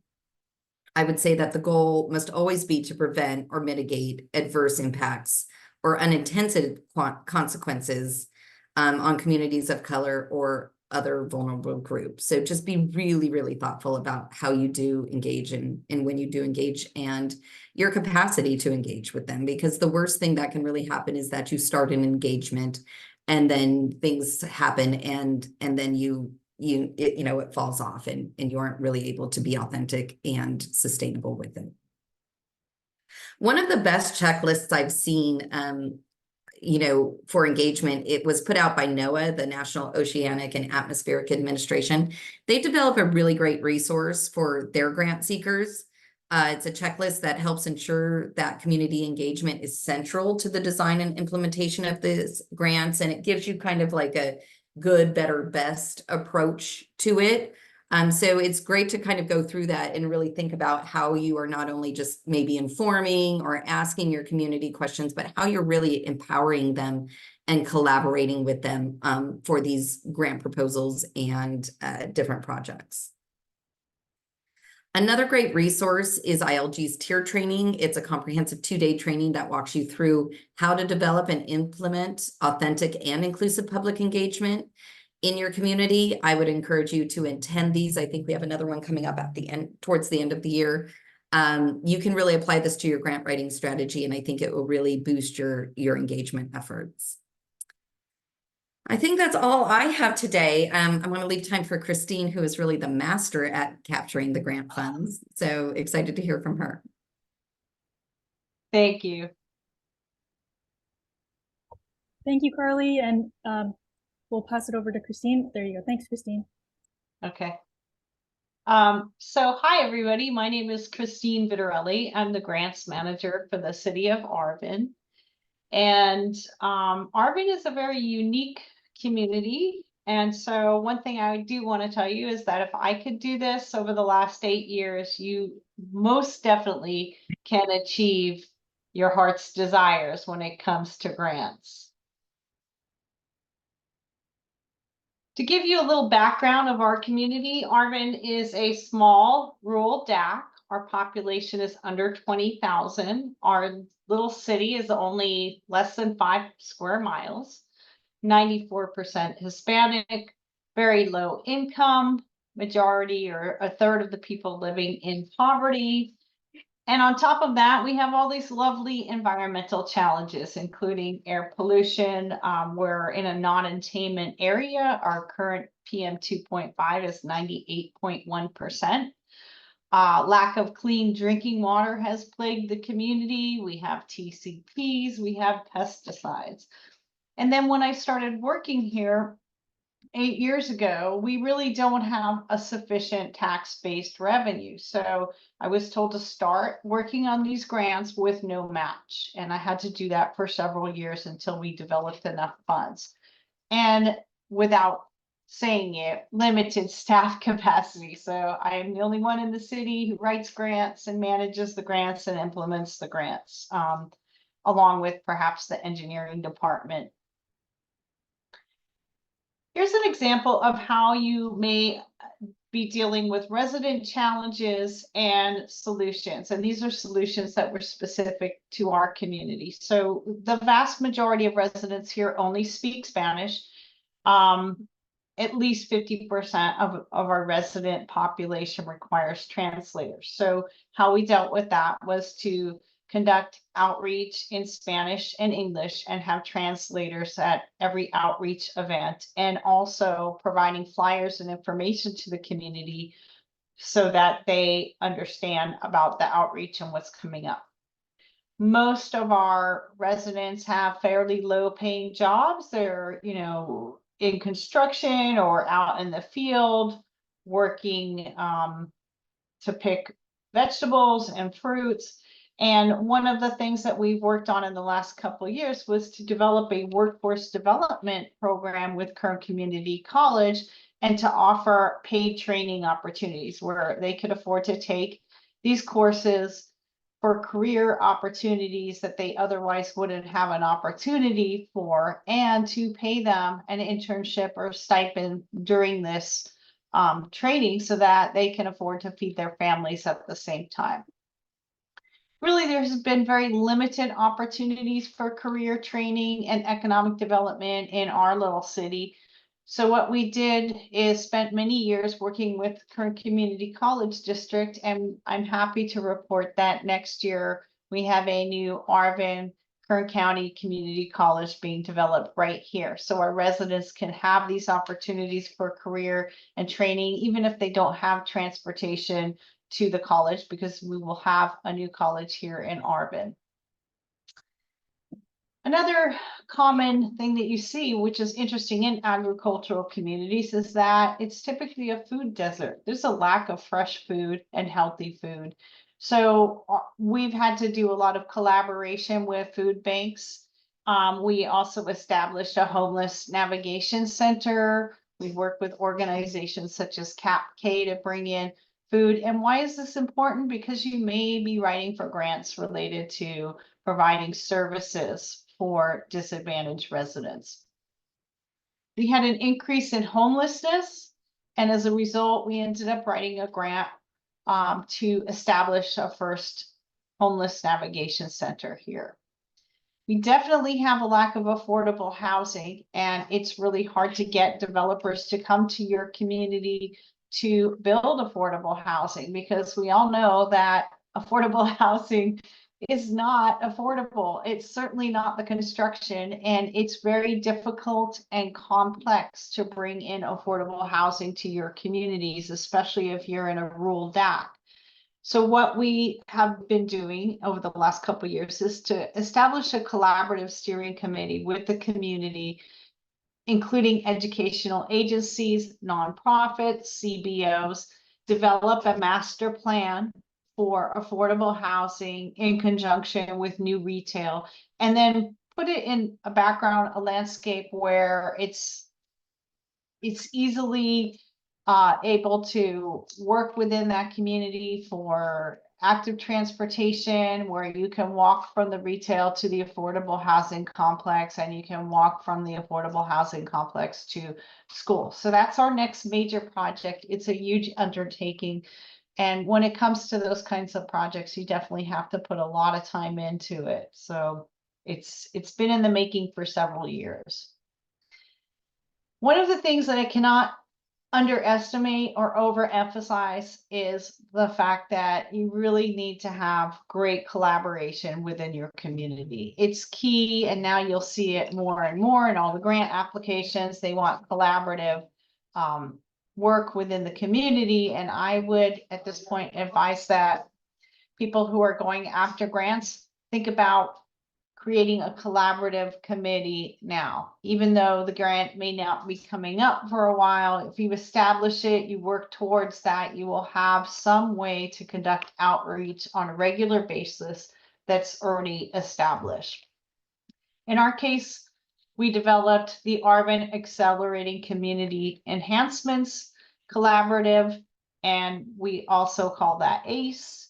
I would say that the goal must always be to prevent or mitigate adverse impacts or unintended consequences on communities of color or other vulnerable groups. So just be really, really thoughtful about how you do engage and when you do engage and your capacity to engage with them, because the worst thing that can really happen is that you start an engagement and then things happen and then it falls off and you aren't really able to be authentic and sustainable with it. One of the best checklists I've seen, for engagement, it was put out by NOAA, the National Oceanic and Atmospheric Administration. They develop a really great resource for their grant seekers. It's a checklist that helps ensure that community engagement is central to the design and implementation of these grants, and it gives you kind of like a good, better, best approach to it. So it's great to kind of go through that and really think about how you are not only just maybe informing or asking your community questions, but how you're really empowering them and collaborating with them for these grant proposals and different projects. Another great resource is ILG's tier training. It's a comprehensive 2-day training that walks you through how to develop and implement authentic and inclusive public engagement in your community. I would encourage you to attend these. I think we have another one coming up at the end, towards the end of the year. You can really apply this to your grant writing strategy, and I think it will really boost your engagement efforts. I think that's all I have today. I want to leave time for Christine, who is really the master at capturing the grant funds. So excited to hear from her. Thank you. Thank you, Carly. And we'll pass it over to Christine. There you go. Thanks, Christine. Okay. So hi, everybody. My name is Christine Vitarelli. I'm the grants manager for the city of Arvin. And Arvin is a very unique community. And so one thing I do want to tell you is that if I could do this over the last 8 years, you most definitely can achieve your heart's desires when it comes to grants. To give you a little background of our community, Arvin is a small rural DAC. Our population is under 20,000. Our little city is only less than 5 square miles, 94% Hispanic, very low income, majority or a third of the people living in poverty. And on top of that, we have all these lovely environmental challenges, including air pollution. We're in a non-attainment area. Our current PM 2.5 is 98.1%. Lack of clean drinking water has plagued the community. We have TCPs, we have pesticides. And then when I started working here 8 years ago, we really don't have a sufficient tax-based revenue. So I was told to start working on these grants with no match. And I had to do that for several years until we developed enough funds. And without saying it, limited staff capacity. So I am the only one in the city who writes grants and manages the grants and implements the grants, along with perhaps the engineering department. Here's an example of how you may be dealing with resident challenges and solutions. And these are solutions that were specific to our community. So the vast majority of residents here only speak Spanish. At least 50% of our resident population requires translators. So how we dealt with that was to conduct outreach in Spanish and English and have translators at every outreach event, and also providing flyers and information to the community so that they understand about the outreach and what's coming up. Most of our residents have fairly low paying jobs. They're, in construction or out in the field working to pick vegetables and fruits. And one of the things that we've worked on in the last couple of years was to develop a workforce development program with Kern Community College, and to offer paid training opportunities where they could afford to take these courses for career opportunities that they otherwise wouldn't have an opportunity for, and to pay them an internship or stipend during this training so that they can afford to feed their families at the same time. Really, there's been very limited opportunities for career training and economic development in our little city. So what we did is spent many years working with Kern Community College District, and I'm happy to report that next year we have a new Arvin Kern County Community College being developed right here. So our residents can have these opportunities for career and training, even if they don't have transportation to the college, because we will have a new college here in Arvin. Another common thing that you see, which is interesting in agricultural communities, is that it's typically a food desert. There's a lack of fresh food and healthy food. So we've had to do a lot of collaboration with food banks. We also established a homeless navigation center. We work with organizations such as CAPK to bring in food. And why is this important? Because you may be writing for grants related to providing services for disadvantaged residents. We had an increase in homelessness, and as a result, we ended up writing a grant to establish a first homeless navigation center here. We definitely have a lack of affordable housing, and it's really hard to get developers to come to your community to build affordable housing, because we all know that affordable housing is not affordable. It's certainly not the construction, and it's very difficult and complex to bring in affordable housing to your communities, especially if you're in a rural DAC. So what we have been doing over the last couple of years is to establish a collaborative steering committee with the community, including educational agencies, nonprofits, CBOs, develop a master plan for affordable housing in conjunction with new retail, and then put it in a background, a landscape where it's easily able to work within that community for active transportation, where you can walk from the retail to the affordable housing complex, and you can walk from the affordable housing complex to school. So that's our next major project. It's a huge undertaking. And when it comes to those kinds of projects, you definitely have to put a lot of time into it. So it's been in the making for several years. One of the things that I cannot underestimate or overemphasize is the fact that you really need to have great collaboration within your community. It's key, and now you'll see it more and more in all the grant applications. They want collaborative work within the community, and I would at this point advise that people who are going after grants think about creating a collaborative committee now. Even though the grant may not be coming up for a while, if you establish it, you work towards that, you will have some way to conduct outreach on a regular basis that's already established. In our case, we developed the Arvin Accelerating Community Enhancements Collaborative, and we also call that ACE.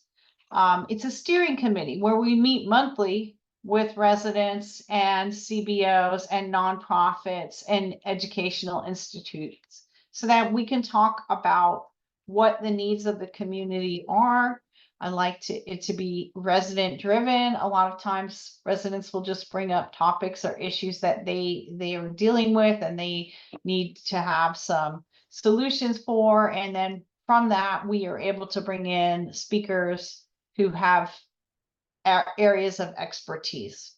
It's a steering committee where we meet monthly with residents and CBOs and nonprofits and educational institutes, so that we can talk about what the needs of the community are. I like it to be resident driven. A lot of times residents will just bring up topics or issues that they are dealing with and they need to have some solutions for. And then from that, we are able to bring in speakers who have areas of expertise.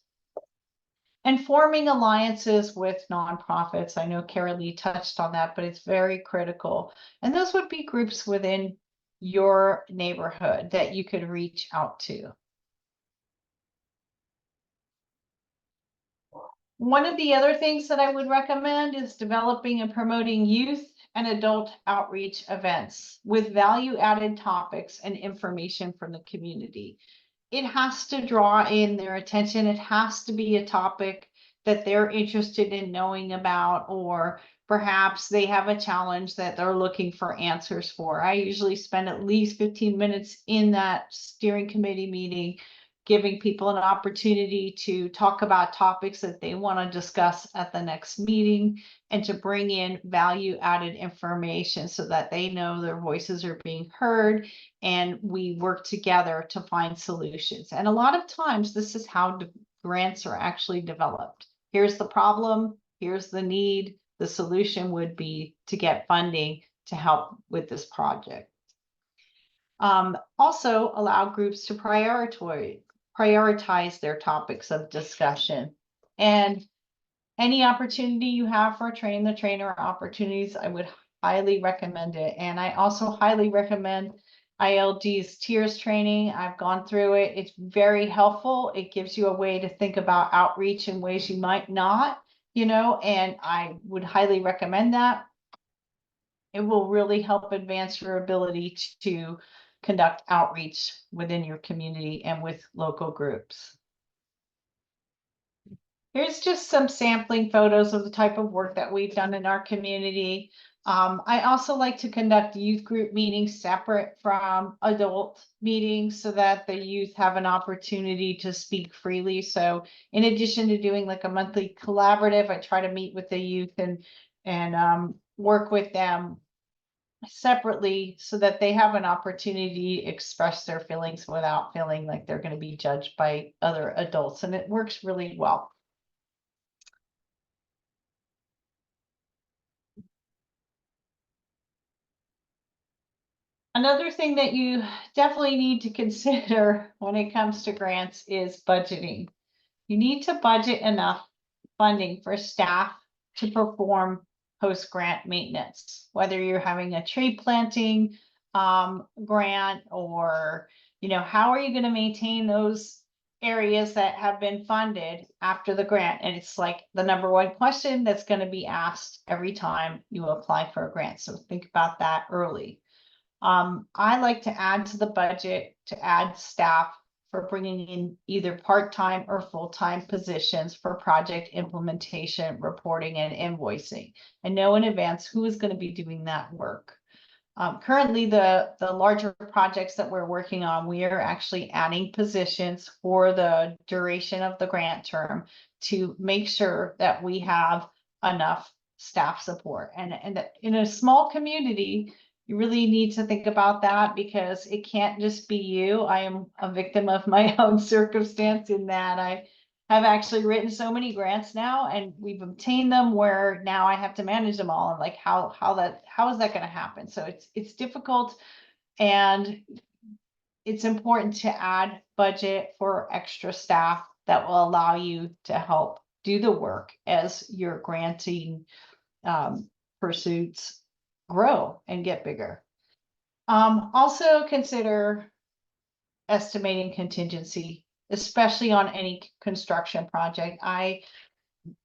And forming alliances with nonprofits. I know Carolee touched on that, but it's very critical. And those would be groups within your neighborhood that you could reach out to. One of the other things that I would recommend is developing and promoting youth and adult outreach events with value-added topics and information from the community. It has to draw in their attention. It has to be a topic that they're interested in knowing about, or perhaps they have a challenge that they're looking for answers for. I usually spend at least 15 minutes in that steering committee meeting, giving people an opportunity to talk about topics that they want to discuss at the next meeting, and to bring in value added information so that they know their voices are being heard and we work together to find solutions. And a lot of times this is how grants are actually developed. Here's the problem, here's the need, the solution would be to get funding to help with this project. Also allow groups to prioritize their topics of discussion. And any opportunity you have for train the trainer opportunities, I would highly recommend it. And I also highly recommend ILD's tiers training. I've gone through it. It's very helpful. It gives you a way to think about outreach in ways you might not, and I would highly recommend that. It will really help advance your ability to conduct outreach within your community and with local groups. Here's just some sampling photos of the type of work that we've done in our community. I also like to conduct youth group meetings separate from adult meetings so that the youth have an opportunity to speak freely. So in addition to doing like a monthly collaborative, I try to meet with the youth and work with them separately so that they have an opportunity to express their feelings without feeling like they're going to be judged by other adults. And it works really well. Another thing that you definitely need to consider when it comes to grants is budgeting. You need to budget enough funding for staff to perform post-grant maintenance, whether you're having a tree planting grant, or how are you going to maintain those areas that have been funded after the grant. And it's like the number one question that's going to be asked every time you apply for a grant. So think about that early. I like to add to the budget to add staff for bringing in either part-time or full-time positions for project implementation, reporting, and invoicing, and know in advance who is going to be doing that work. Currently, the larger projects that we're working on, we are actually adding positions for the duration of the grant term to make sure that we have enough staff support. And in a small community, you really need to think about that, because it can't just be you. I am a victim of my own circumstance in that I have actually written so many grants now, and we've obtained them where now I have to manage them all. And like, how is that going to happen? So it's difficult, and it's important to add budget for extra staff that will allow you to help do the work as your granting pursuits grow and get bigger. Also consider estimating contingency, especially on any construction project. I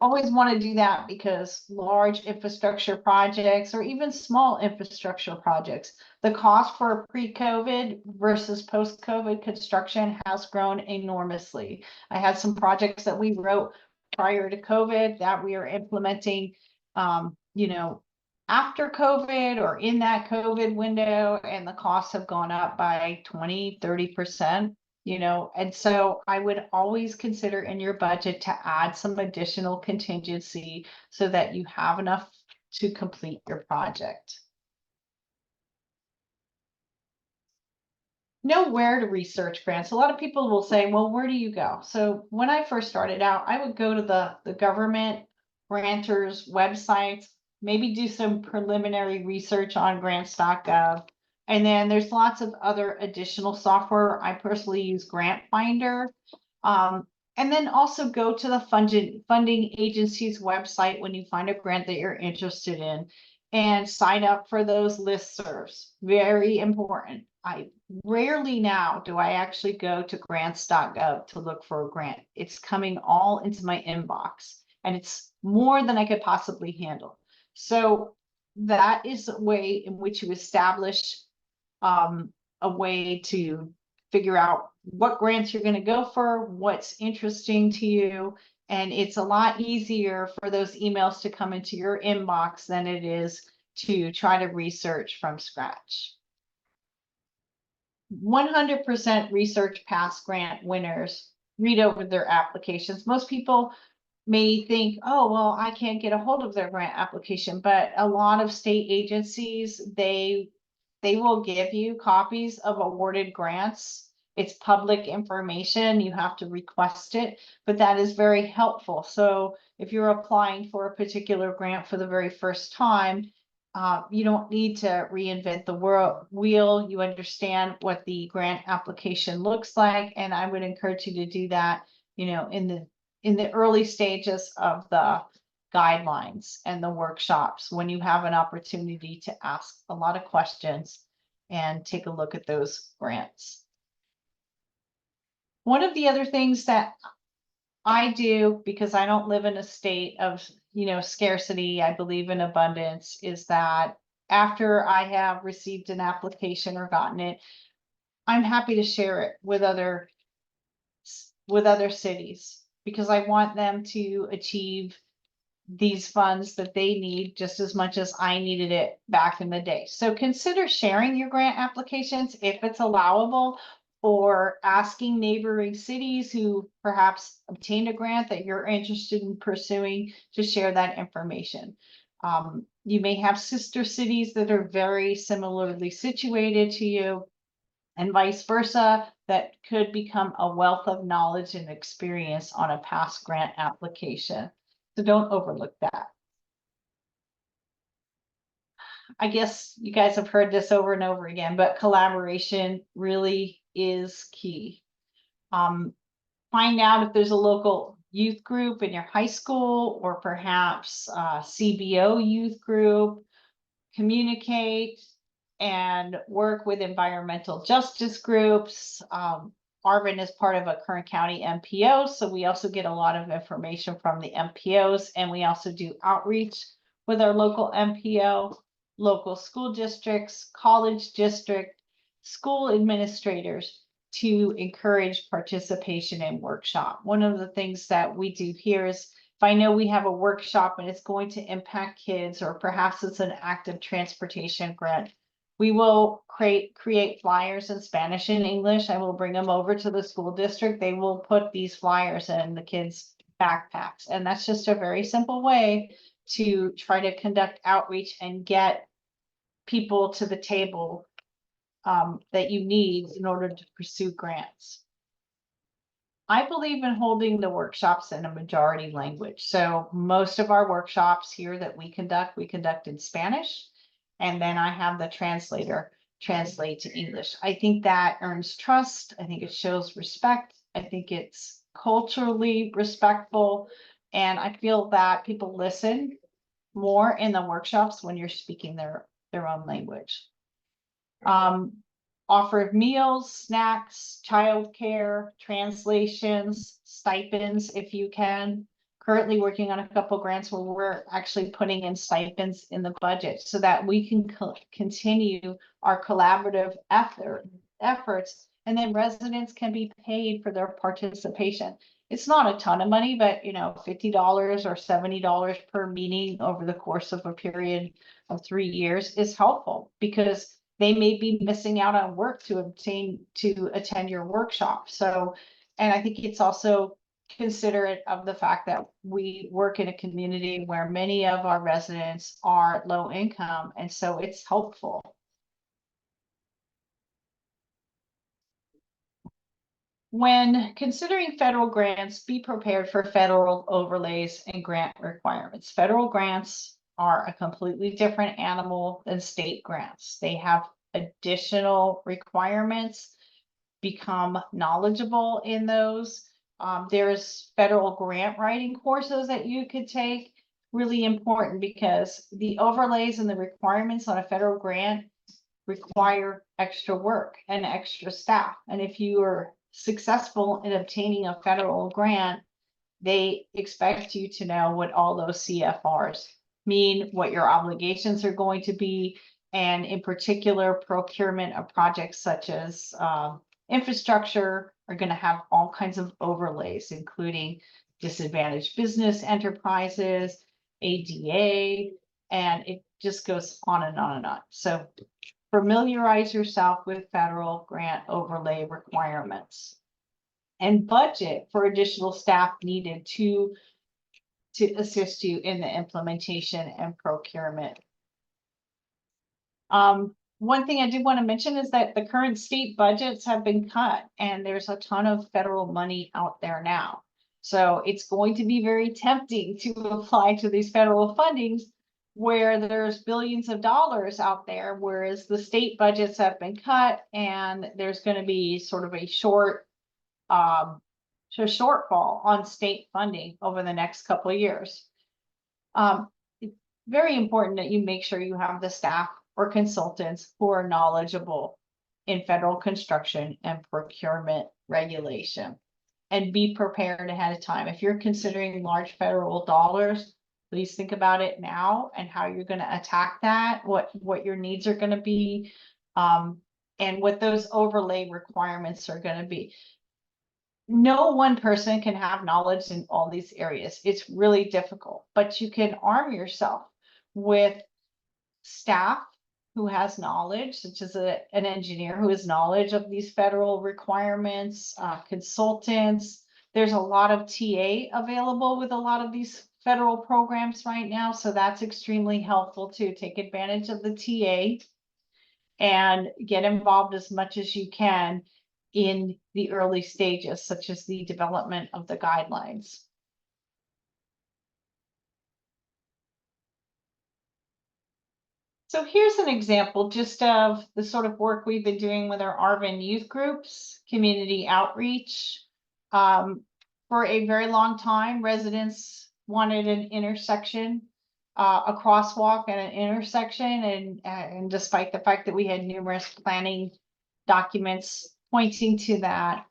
always want to do that because large infrastructure projects, or even small infrastructure projects, the cost for pre-COVID versus post-COVID construction has grown enormously. I had some projects that we wrote prior to COVID that we are implementing, after COVID or in that COVID window, and the costs have gone up by 20-30%. And so I would always consider in your budget to add some additional contingency so that you have enough to complete your project. Know where to research grants. A lot of people will say, well, where do you go? So when I first started out, I would go to the government grantors websites, maybe do some preliminary research on grants.gov, And then there's lots of other additional software. I personally use Grant Finder. And then also go to the funding agency's website when you find a grant that you're interested in and sign up for those listservs. Very important. I rarely now do I actually go to grants.gov to look for a grant. It's coming all into my inbox, and it's more than I could possibly handle. So that is a way in which you establish a way to figure out what grants you're going to go for, what's interesting to you. And it's a lot easier for those emails to come into your inbox than it is to try to research from scratch. 100% research past grant winners, read over their applications. Most people may think, oh, well, I can't get a hold of their grant application, but a lot of state agencies, they will give you copies of awarded grants. It's public information. You have to request it, but that is very helpful. So if you're applying for a particular grant for the very first time, you don't need to reinvent the wheel. You understand what the grant application looks like, and I would encourage you to do that, you know, in the early stages of the guidelines and the workshops, when you have an opportunity to ask a lot of questions and take a look at those grants. One of the other things that I do, because I don't live in a state of, you know, scarcity, I believe in abundance, is that after I have received an application or gotten it, I'm happy to share it with other cities, because I want them to achieve these funds that they need just as much as I needed it back in the day. So consider sharing your grant applications if it's allowable, or asking neighboring cities who perhaps obtained a grant that you're interested in pursuing to share that information. You may have sister cities that are very similarly situated to you, and vice versa, that could become a wealth of knowledge and experience on a past grant application. So don't overlook that. I guess you guys have heard this over and over again, but collaboration really is key. Find out if there's a local youth group in your high school, or perhaps CBO youth group. Communicate and work with environmental justice groups. Arvin is part of a Kern County MPO, so we also get a lot of information from the MPOs, and we also do outreach with our local MPO, local school districts, college district, school administrators, to encourage participation in workshop. One of the things that we do here is, if I know we have a workshop and it's going to impact kids, or perhaps it's an active transportation grant, we will create flyers in Spanish and English. I will bring them over to the school district. They will put these flyers in the kids' backpacks. And that's just a very simple way to try to conduct outreach and get people to the table that you need in order to pursue grants. I believe in holding the workshops in a majority language. So most of our workshops here that we conduct in Spanish, and then I have the translator translate to English. I think that earns trust. I think it shows respect. I think it's culturally respectful. And I feel that people listen more in the workshops when you're speaking their own language. Offer meals, snacks, childcare, translations, stipends if you can. Currently working on a couple grants where we're actually putting in stipends in the budget so that we can continue our collaborative efforts, and then residents can be paid for their participation. It's not a ton of money, but you know, $50 or $70 per meeting over the course of a period of 3 years is helpful, because they may be missing out on work to attend your workshop. So, and I think it's also considerate of the fact that we work in a community where many of our residents are low income, and so it's helpful. When considering federal grants, be prepared for federal overlays and grant requirements. Federal grants are a completely different animal than state grants. They have additional requirements, become knowledgeable in those. There's federal grant writing courses that you could take. Really important because the overlays and the requirements on a federal grant require extra work and extra staff. And if you are successful in obtaining a federal grant, they expect you to know what all those CFRs mean, what your obligations are going to be, and in particular, procurement of projects such as infrastructure are going to have all kinds of overlays, including disadvantaged business enterprises, ADA, and it just goes on and on and on. So familiarize yourself with federal grant overlay requirements and budget for additional staff needed to assist you in the implementation and procurement. One thing I did want to mention is that the current state budgets have been cut and there's a ton of federal money out there now. So it's going to be very tempting to apply to these federal fundings where there's billions of dollars out there, whereas the state budgets have been cut and there's going to be sort of a shortfall on state funding over the next couple of years. It's very important that you make sure you have the staff or consultants who are knowledgeable in federal construction and procurement regulation, and be prepared ahead of time. If you're considering large federal dollars, please think about it now and how you're going to attack that, what your needs are going to be, and what those overlay requirements are going to be. No one person can have knowledge in all these areas. It's really difficult, but you can arm yourself with staff who has knowledge, such as an engineer who has knowledge of these federal requirements, consultants. There's a lot of TA available with a lot of these federal programs right now, so that's extremely helpful to take advantage of the TA and get involved as much as you can in the early stages, such as the development of the guidelines. So here's an example just of the sort of work we've been doing with our Arvin youth groups, community outreach. For a very long time, residents wanted an intersection, a crosswalk and an intersection, and despite the fact that we had numerous planning documents pointing to that,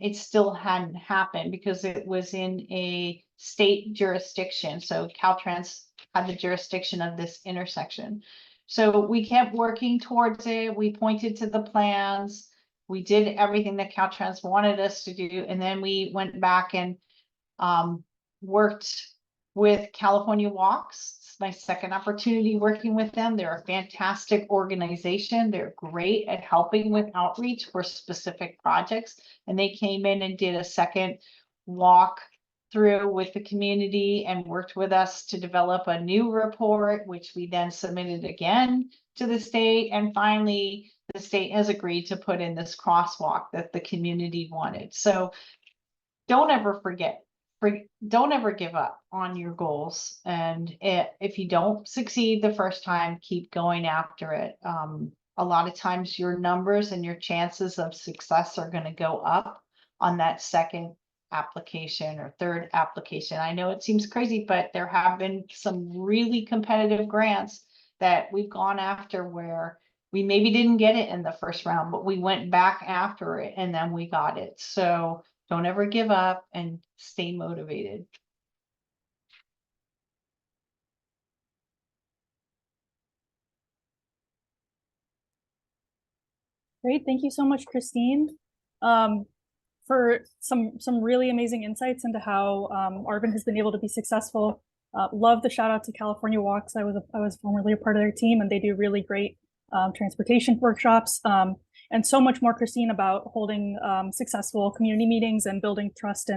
it still hadn't happened because it was in a state jurisdiction. So Caltrans had the jurisdiction of this intersection. So we kept working towards it. We pointed to the plans. We did everything that Caltrans wanted us to do. And then we went back and worked with California Walks. It's my second opportunity working with them. They're a fantastic organization. They're great at helping with outreach for specific projects. And they came in and did a second walk through with the community and worked with us to develop a new report, which we then submitted again to the state. And finally, the state has agreed to put in this crosswalk that the community wanted. So don't ever forget, don't ever give up on your goals. And if you don't succeed the first time, keep going after it. A lot of times your numbers and your chances of success are going to go up on that second application or third application. I know it seems crazy, but there have been some really competitive grants that we've gone after where we maybe didn't get it in the first round, but we went back after it and then we got it. So don't ever give up and stay motivated. Great, thank you so much, Christine, for some really amazing insights into how Arvin has been able to be successful. Love the shout out to California Walks. I was formerly a part of their team, and they do really great transportation workshops, and so much more, Christine, about holding successful community meetings and building trust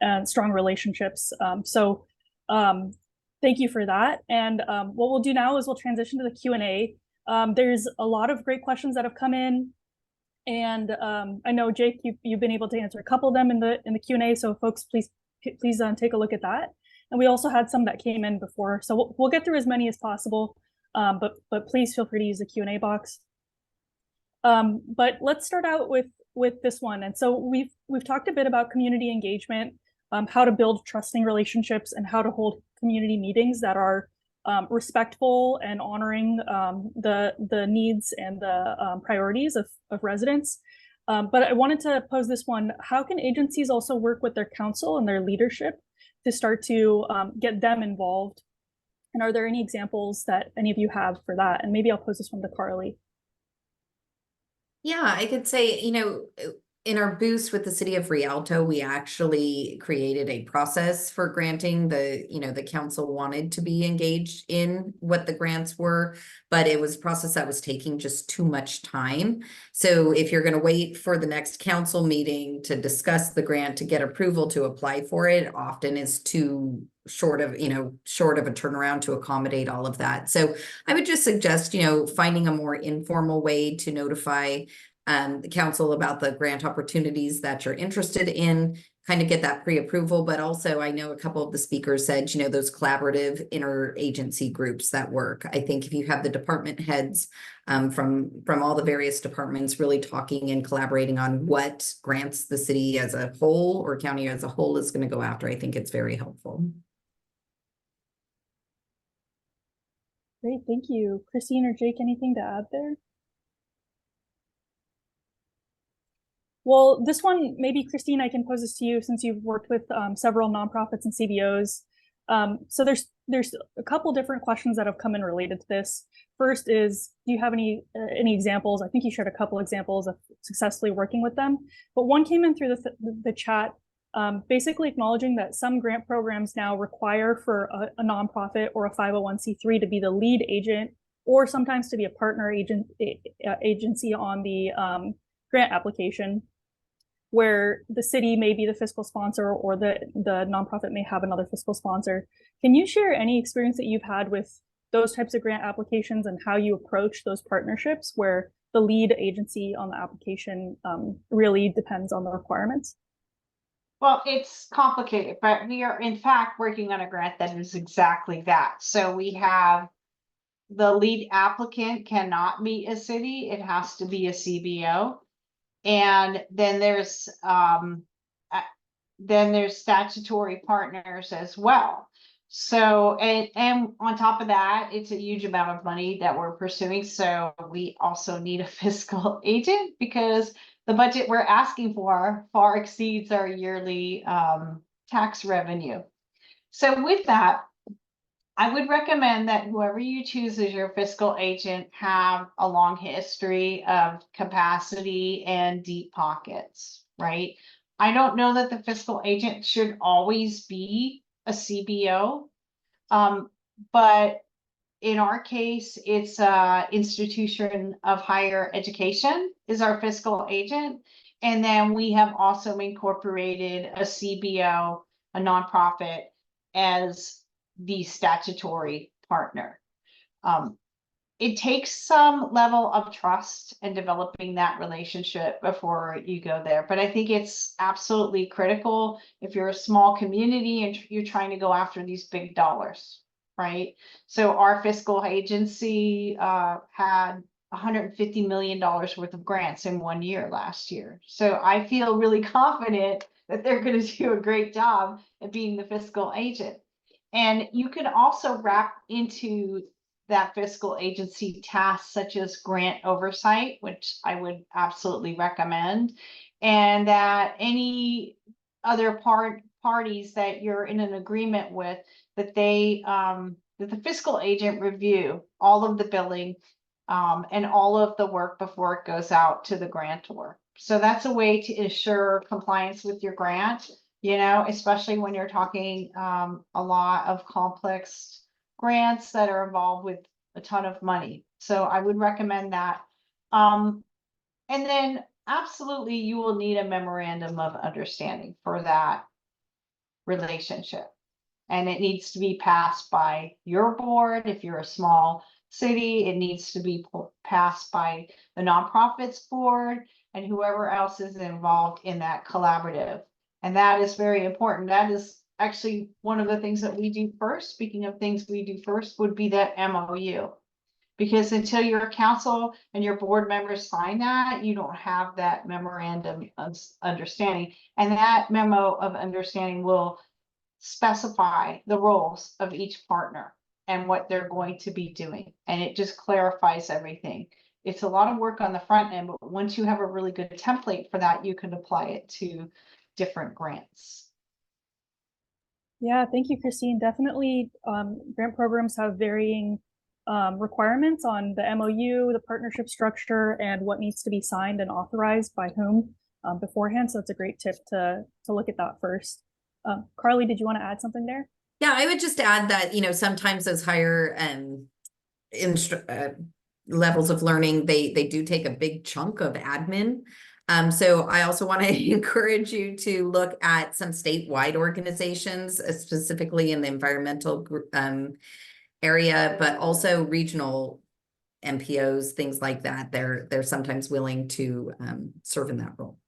and strong relationships. So thank you for that. And what we'll do now is we'll transition to the Q&A. There's a lot of great questions that have come in. And I know, Jake, you've been able to answer a couple of them in the Q&A. So folks, please take a look at that. And we also had some that came in before. So we'll get through as many as possible. But please feel free to use the Q&A box. But let's start out with this one. And so we've talked a bit about community engagement, how to build trusting relationships, and how to hold community meetings that are respectful and honoring the needs and the priorities of residents. But I wanted to pose this one: how can agencies also work with their council and their leadership to start to get them involved? And are there any examples that any of you have for that? And maybe I'll pose this one to Carly. Yeah, I could say, in our boost with the city of Rialto, we actually created a process for granting the council wanted to be engaged in what the grants were, but it was a process that was taking just too much time. So if you're going to wait for the next council meeting to discuss the grant to get approval to apply for it, often is too short of a turnaround to accommodate all of that. So I would just suggest, finding a more informal way to notify the council about the grant opportunities that you're interested in, kind of get that pre-approval. But also, I know a couple of the speakers said, those collaborative interagency groups that work. I think if you have the department heads from all the various departments really talking and collaborating on what grants the city as a whole or county as a whole is going to go after, I think it's very helpful. Great, thank you. Christine or Jake, anything to add there? Well, this one, maybe Christine, I can pose this to you since you've worked with several nonprofits and CBOs. So there's a couple different questions that have come in related to this. First is, do you have any examples? I think you shared a couple examples of successfully working with them, but one came in through the chat, basically acknowledging that some grant programs now require for a nonprofit or a 501c3 to be the lead agent, or sometimes to be a partner agency on the grant application, where the city may be the fiscal sponsor or the nonprofit may have another fiscal sponsor. Can you share any experience that you've had with those types of grant applications and how you approach those partnerships where the lead agency on the application really depends on the requirements? Well, it's complicated, but we are in fact working on a grant that is exactly that. So we have the lead applicant cannot be a city, it has to be a CBO. And then there's statutory partners as well. So, and on top of that, it's a huge amount of money that we're pursuing. So we also need a fiscal agent because the budget we're asking for far exceeds our yearly tax revenue. So with that, I would recommend that whoever you choose as your fiscal agent have a long history of capacity and deep pockets, right? I don't know that the fiscal agent should always be a CBO, but in our case, it's institution of higher education is our fiscal agent. And then we have also incorporated a CBO, a nonprofit, as the statutory partner. It takes some level of trust and developing that relationship before you go there. But I think it's absolutely critical if you're a small community and you're trying to go after these big dollars, right? So our fiscal agency had $150 million worth of grants in 1 year last year. So I feel really confident that they're going to do a great job at being the fiscal agent. And you can also wrap into that fiscal agency tasks such as grant oversight, which I would absolutely recommend, and that any other parties that you're in an agreement with, that that the fiscal agent review all of the billing and all of the work before it goes out to the grantor. So that's a way to ensure compliance with your grant, especially when you're talking a lot of complex grants that are involved with a ton of money. So I would recommend that. And then absolutely you will need a memorandum of understanding for that relationship. And it needs to be passed by your board. If you're a small city, it needs to be passed by the nonprofits board and whoever else is involved in that collaborative. And that is very important. That is actually one of the things that we do first. Speaking of things we do first would be that MOU. Because until your council and your board members sign that, you don't have that memorandum of understanding. And that memo of understanding will specify the roles of each partner and what they're going to be doing. And it just clarifies everything. It's a lot of work on the front end, but once you have a really good template for that, you can apply it to different grants. Yeah, thank you, Christine. Definitely, grant programs have varying requirements on the MOU, the partnership structure, and what needs to be signed and authorized by whom beforehand. So it's a great tip to look at that first. Carly, did you want to add something there? Yeah, I would just add that, you know, sometimes those higher levels of learning, they do take a big chunk of admin. So I also want to encourage you to look at some statewide organizations, specifically in the environmental area, but also regional MPOs, things like that. They're sometimes willing to serve in that role.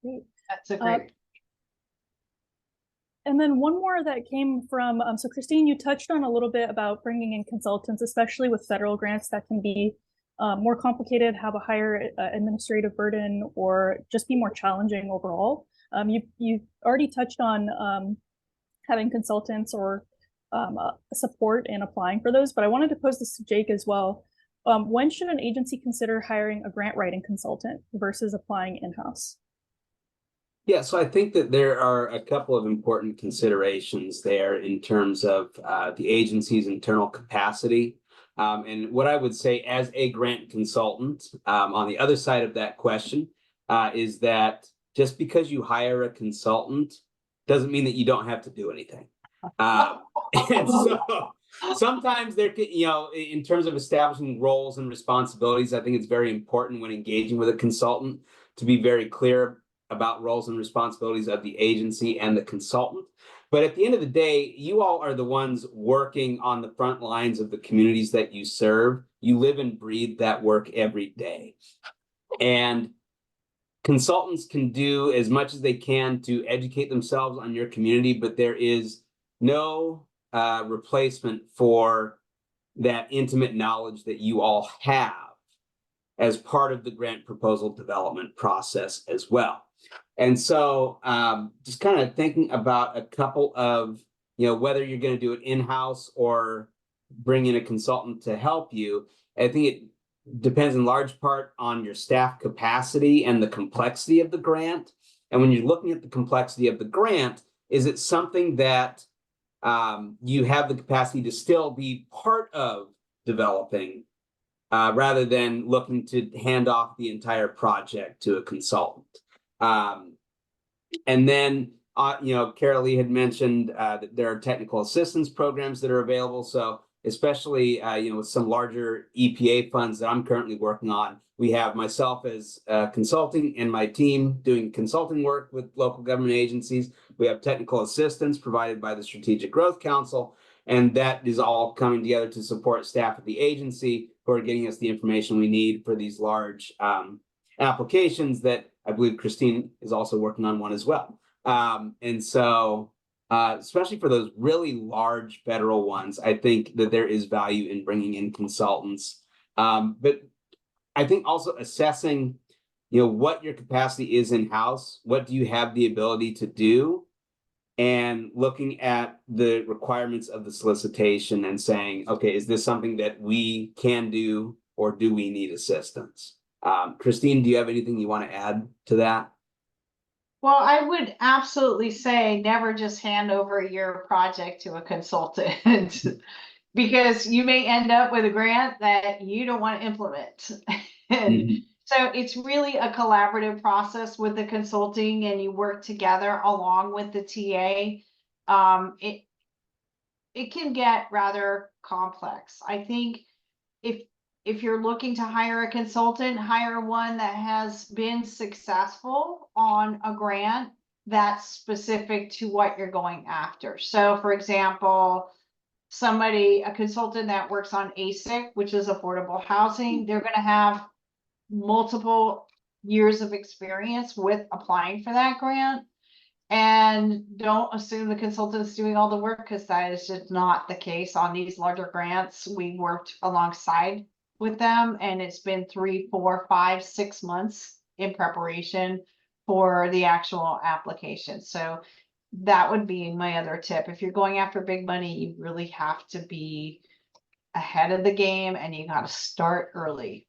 Great. That's a great. And then one more that came from, so Christine, you touched on a little bit about bringing in consultants, especially with federal grants that can be more complicated, have a higher administrative burden, or just be more challenging overall. You already touched on having consultants or support in applying for those, but I wanted to pose this to Jake as well. When should an agency consider hiring a grant writing consultant versus applying in-house? Yeah, so I think that there are a couple of important considerations there in terms of the agency's internal capacity. And what I would say as a grant consultant, on the other side of that question, is that just because you hire a consultant doesn't mean that you don't have to do anything. And so sometimes there can, you know, in terms of establishing roles and responsibilities, I think it's very important when engaging with a consultant to be very clear about roles and responsibilities of the agency and the consultant. But at the end of the day, you all are the ones working on the front lines of the communities that you serve. You live and breathe that work every day. And consultants can do as much as they can to educate themselves on your community, but there is no replacement for that intimate knowledge that you all have as part of the grant proposal development process as well. And so just kind of thinking about a couple of, you know, whether you're going to do it in-house or bring in a consultant to help you, I think it depends in large part on your staff capacity and the complexity of the grant. And when you're looking at the complexity of the grant, is it something that you have the capacity to still be part of developing rather than looking to hand off the entire project to a consultant? And then, you know, Carolee had mentioned that there are technical assistance programs that are available. So especially, you know, with some larger EPA funds that I'm currently working on, we have myself as consulting and my team doing consulting work with local government agencies. We have technical assistance provided by the Strategic Growth Council, and that is all coming together to support staff at the agency who are getting us the information we need for these large applications that I believe Christine is also working on one as well. And so, especially for those really large federal ones, I think that there is value in bringing in consultants. But I think also assessing, you know, what your capacity is in-house, what do you have the ability to do, and looking at the requirements of the solicitation and saying, okay, is this something that we can do, or do we need assistance? Christine, do you have anything you want to add to that? Well, I would absolutely say never just hand over your project to a consultant because you may end up with a grant that you don't want to implement. And so it's really a collaborative process with the consulting, and you work together along with the TA. It can get rather complex. I think if you're looking to hire a consultant, hire one that has been successful on a grant that's specific to what you're going after. So for example, a consultant that works on ASIC, which is affordable housing, they're going to have multiple years of experience with applying for that grant. And don't assume the consultant is doing all the work, because that is just not the case on these larger grants. We worked alongside with them, and it's been 3, 4, 5, 6 months in preparation for the actual application. So that would be my other tip. If you're going after big money, you really have to be ahead of the game, and you got to start early.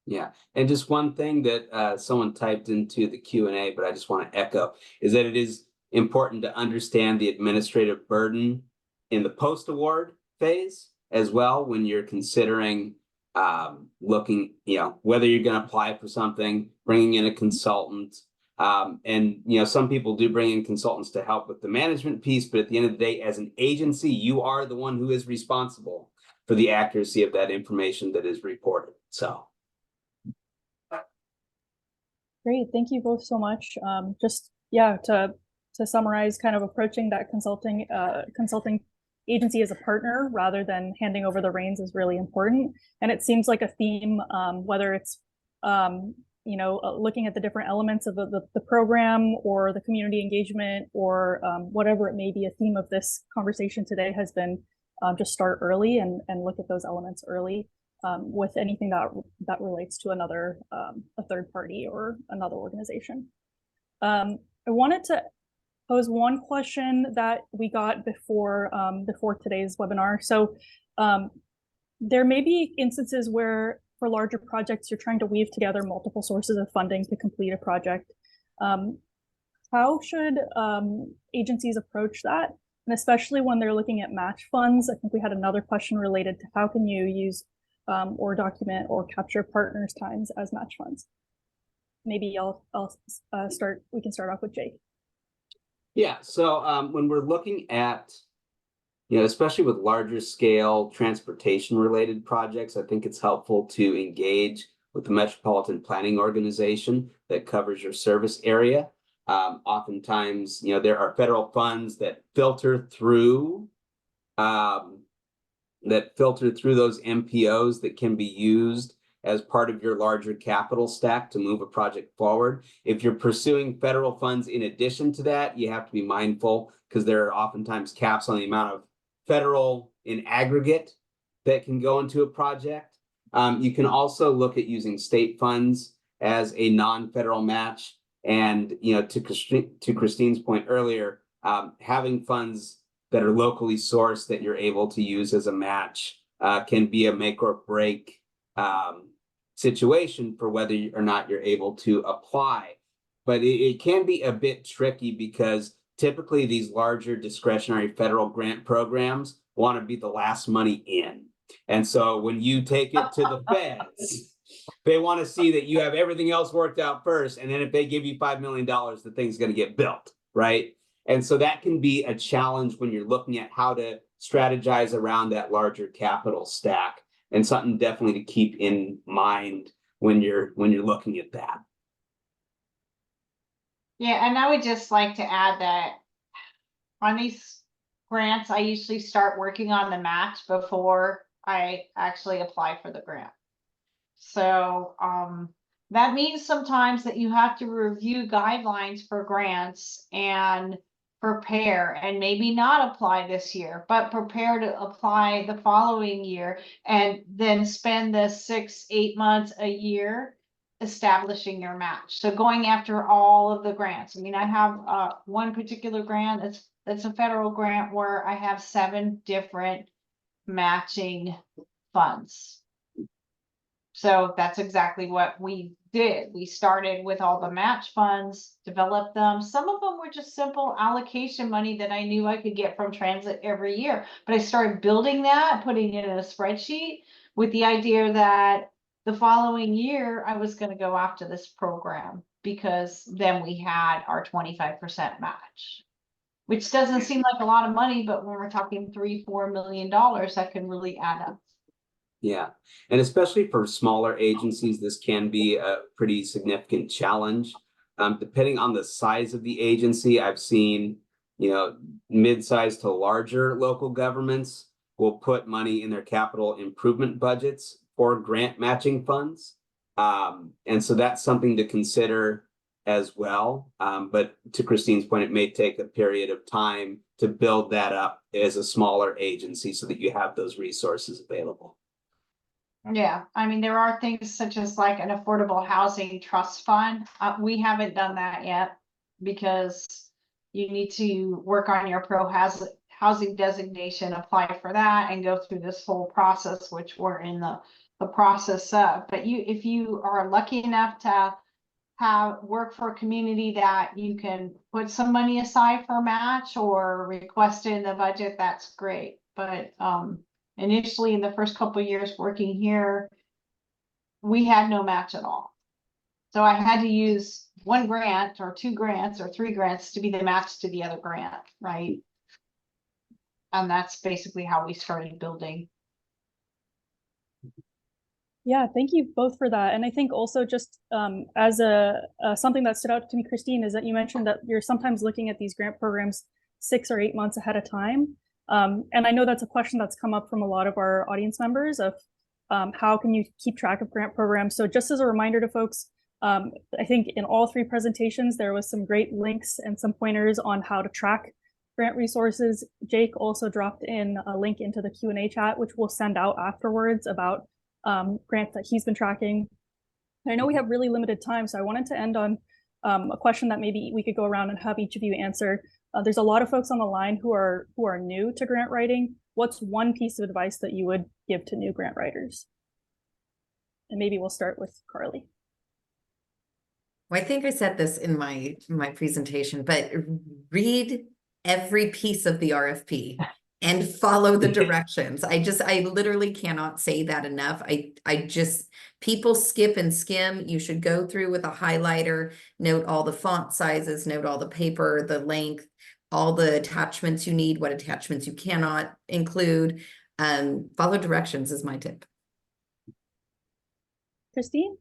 Yeah, and just one thing that someone typed into the Q&A, but I just want to echo, is that it is important to understand the administrative burden in the post-award phase as well when you're considering looking, whether you're going to apply for something, bringing in a consultant. And, some people do bring in consultants to help with the management piece, but at the end of the day, as an agency, you are the one who is responsible for the accuracy of that information that is reported. So. Great, thank you both so much. Just to summarize, kind of approaching that consulting agency as a partner rather than handing over the reins is really important. And it seems like a theme, whether it's looking at the different elements of the program or the community engagement or whatever it may be, a theme of this conversation today has been just start early and look at those elements early. With anything that relates to a third party or another organization. I wanted to pose one question that we got before today's webinar. So there may be instances where for larger projects, you're trying to weave together multiple sources of funding to complete a project. How should agencies approach that? And especially when they're looking at match funds, I think we had another question related to how can you use or document or capture partners' times as match funds. Maybe I'll start. We can start off with Jake. Yeah. So when we're looking at, especially with larger scale transportation related projects, I think it's helpful to engage with the Metropolitan Planning Organization that covers your service area. Oftentimes, there are federal funds that filter through those MPOs that can be used as part of your larger capital stack to move a project forward. If you're pursuing federal funds in addition to that, you have to be mindful because there are oftentimes caps on the amount of federal in aggregate that can go into a project. You can also look at using state funds as a non-federal match. And, to Christine's point earlier, having funds that are locally sourced that you're able to use as a match can be a make or break situation for whether or not you're able to apply. But it can be a bit tricky because typically these larger discretionary federal grant programs want to be the last money in. And so when you take it to the feds, they want to see that you have everything else worked out first. And then if they give you $5 million, the thing's going to get built, right? And so that can be a challenge when you're looking at how to strategize around that larger capital stack, and something definitely to keep in mind when you're looking at that. Yeah, and I would just like to add that on these grants, I usually start working on the match before I actually apply for the grant. So that means sometimes that you have to review guidelines for grants and prepare, and maybe not apply this year, but prepare to apply the following year, and then spend the 6-8 months, a year establishing your match. So going after all of the grants. I mean, I have one particular grant that's a federal grant where I have 7 different matching funds. So that's exactly what we did. We started with all the match funds, developed them. Some of them were just simple allocation money that I knew I could get from transit every year. But I started building that, putting it in a spreadsheet with the idea that the following year I was going to go after this program, because then we had our 25% match, which doesn't seem like a lot of money, but when we're talking $3-4 million, that can really add up. Yeah, and especially for smaller agencies, this can be a pretty significant challenge. Depending on the size of the agency, I've seen, mid-sized to larger local governments will put money in their capital improvement budgets for grant matching funds. And so that's something to consider as well. But to Christine's point, it may take a period of time to build that up as a smaller agency so that you have those resources available. Yeah, I mean, there are things such as like an affordable housing trust fund. We haven't done that yet because you need to work on your housing designation, apply for that, and go through this whole process, which we're in the process of. But if you are lucky enough to have work for a community that you can put some money aside for a match or request it in the budget, that's great. But initially, in the first couple of years working here, we had no match at all. So I had to use one grant or two grants or three grants to be the match to the other grant, right? And that's basically how we started building. Yeah, thank you both for that. And I think also just as something that stood out to me, Christine, is that you mentioned that you're sometimes looking at these grant programs 6 or 8 months ahead of time. And I know that's a question that's come up from a lot of our audience members of how can you keep track of grant programs? So just as a reminder to folks, I think in all 3 presentations, there was some great links and some pointers on how to track grant resources. Jake also dropped in a link into the Q&A chat, which we'll send out afterwards about grants that he's been tracking. And I know we have really limited time, so I wanted to end on a question that maybe we could go around and have each of you answer. There's a lot of folks on the line who are new to grant writing. What's one piece of advice that you would give to new grant writers? And maybe we'll start with Carly. Well, I think I said this in my presentation, but read every piece of the RFP and follow the directions. I literally cannot say that enough. People skip and skim. You should go through with a highlighter, note all the font sizes, note all the paper, the length, all the attachments you need, what attachments you cannot include. Follow directions is my tip. Christine?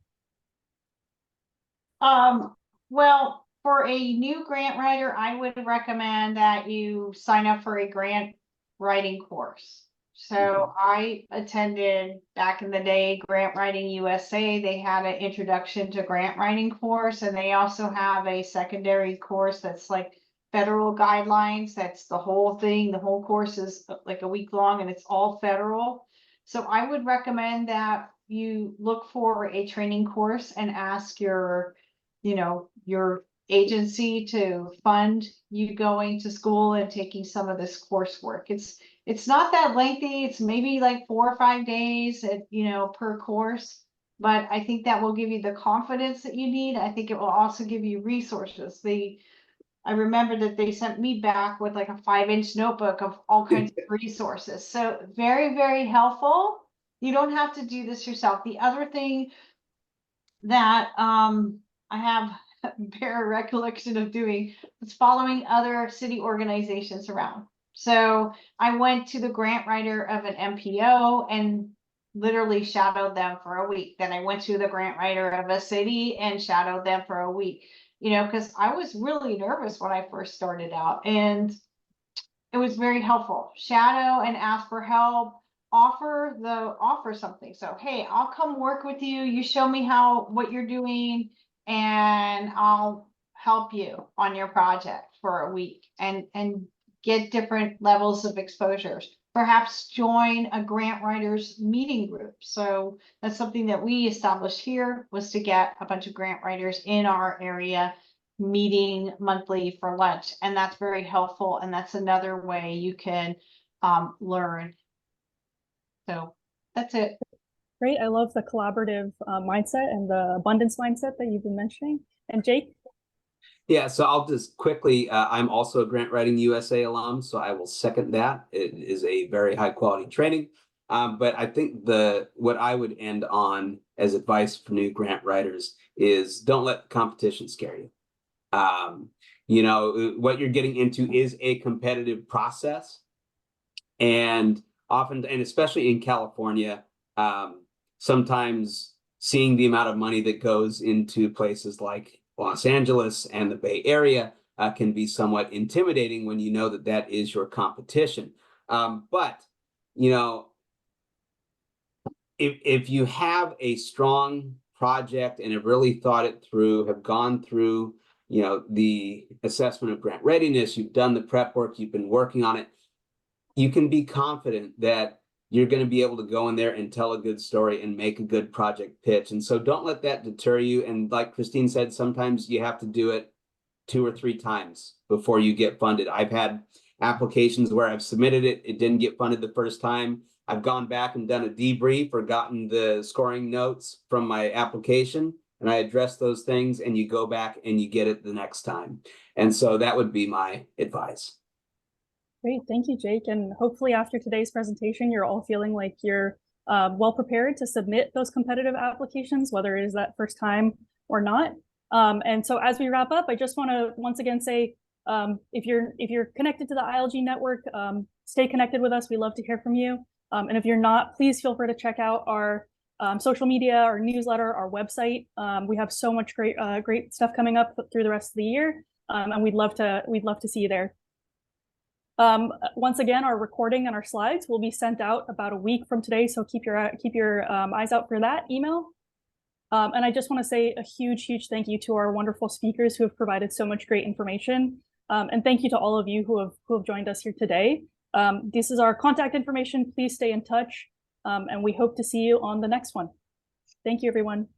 Well, for a new grant writer, I would recommend that you sign up for a grant writing course. So I attended back in the day Grant Writing USA. They had an introduction to grant writing course, and they also have a secondary course that's like federal guidelines. That's the whole thing. The whole course is like a week long and it's all federal. So I would recommend that you look for a training course and ask your agency to fund you going to school and taking some of this coursework. It's not that lengthy. It's maybe like 4 or 5 days per course, but I think that will give you the confidence that you need. I think it will also give you resources. I remember that they sent me back with like a 5-inch notebook of all kinds of resources. So very, very helpful. You don't have to do this yourself. The other thing that I have bare recollection of doing was following other city organizations around. So I went to the grant writer of an MPO and literally shadowed them for a week. Then I went to the grant writer of a city and shadowed them for a week, because I was really nervous when I first started out, and it was very helpful. Shadow and ask for help. Offer something. So, hey, I'll come work with you. You show me what you're doing, and I'll help you on your project for a week and get different levels of exposures. Perhaps join a grant writers meeting group. So that's something that we established here, was to get a bunch of grant writers in our area meeting monthly for lunch. And that's very helpful. And that's another way you can learn. So that's it. Great. I love the collaborative mindset and the abundance mindset that you've been mentioning. And Jake? Yeah, so I'll just quickly, I'm also a Grant Writing USA alum, so I will second that. It is a very high quality training. But I think what I would end on as advice for new grant writers is don't let competition scare you. What you're getting into is a competitive process. And often, and especially in California, sometimes seeing the amount of money that goes into places like Los Angeles and the Bay Area can be somewhat intimidating when you know that is your competition. But if you have a strong project and have really thought it through, have gone through, you know, the assessment of grant readiness, you've done the prep work, you've been working on it, you can be confident that you're going to be able to go in there and tell a good story and make a good project pitch. And so don't let that deter you. And like Christine said, sometimes you have to do it 2 or 3 times before you get funded. I've had applications where I've submitted it, it didn't get funded the first time. I've gone back and done a debrief or gotten the scoring notes from my application, and I address those things, and you go back and you get it the next time. And so that would be my advice. Great, thank you, Jake. And hopefully after today's presentation, you're all feeling like you're well prepared to submit those competitive applications, whether it is that first time or not. And so as we wrap up, I just want to once again say, if you're connected to the ILG network, stay connected with us. We love to hear from you. And if you're not, please feel free to check out our social media, our newsletter, our website. We have so much great stuff coming up through the rest of the year, and we'd love to see you there. Once again, our recording and our slides will be sent out about a week from today, so keep your eyes out for that email. And I just want to say a huge thank you to our wonderful speakers who have provided so much great information. And thank you to all of you who have joined us here today. This is our contact information. Please stay in touch, and we hope to see you on the next one. Thank you, everyone.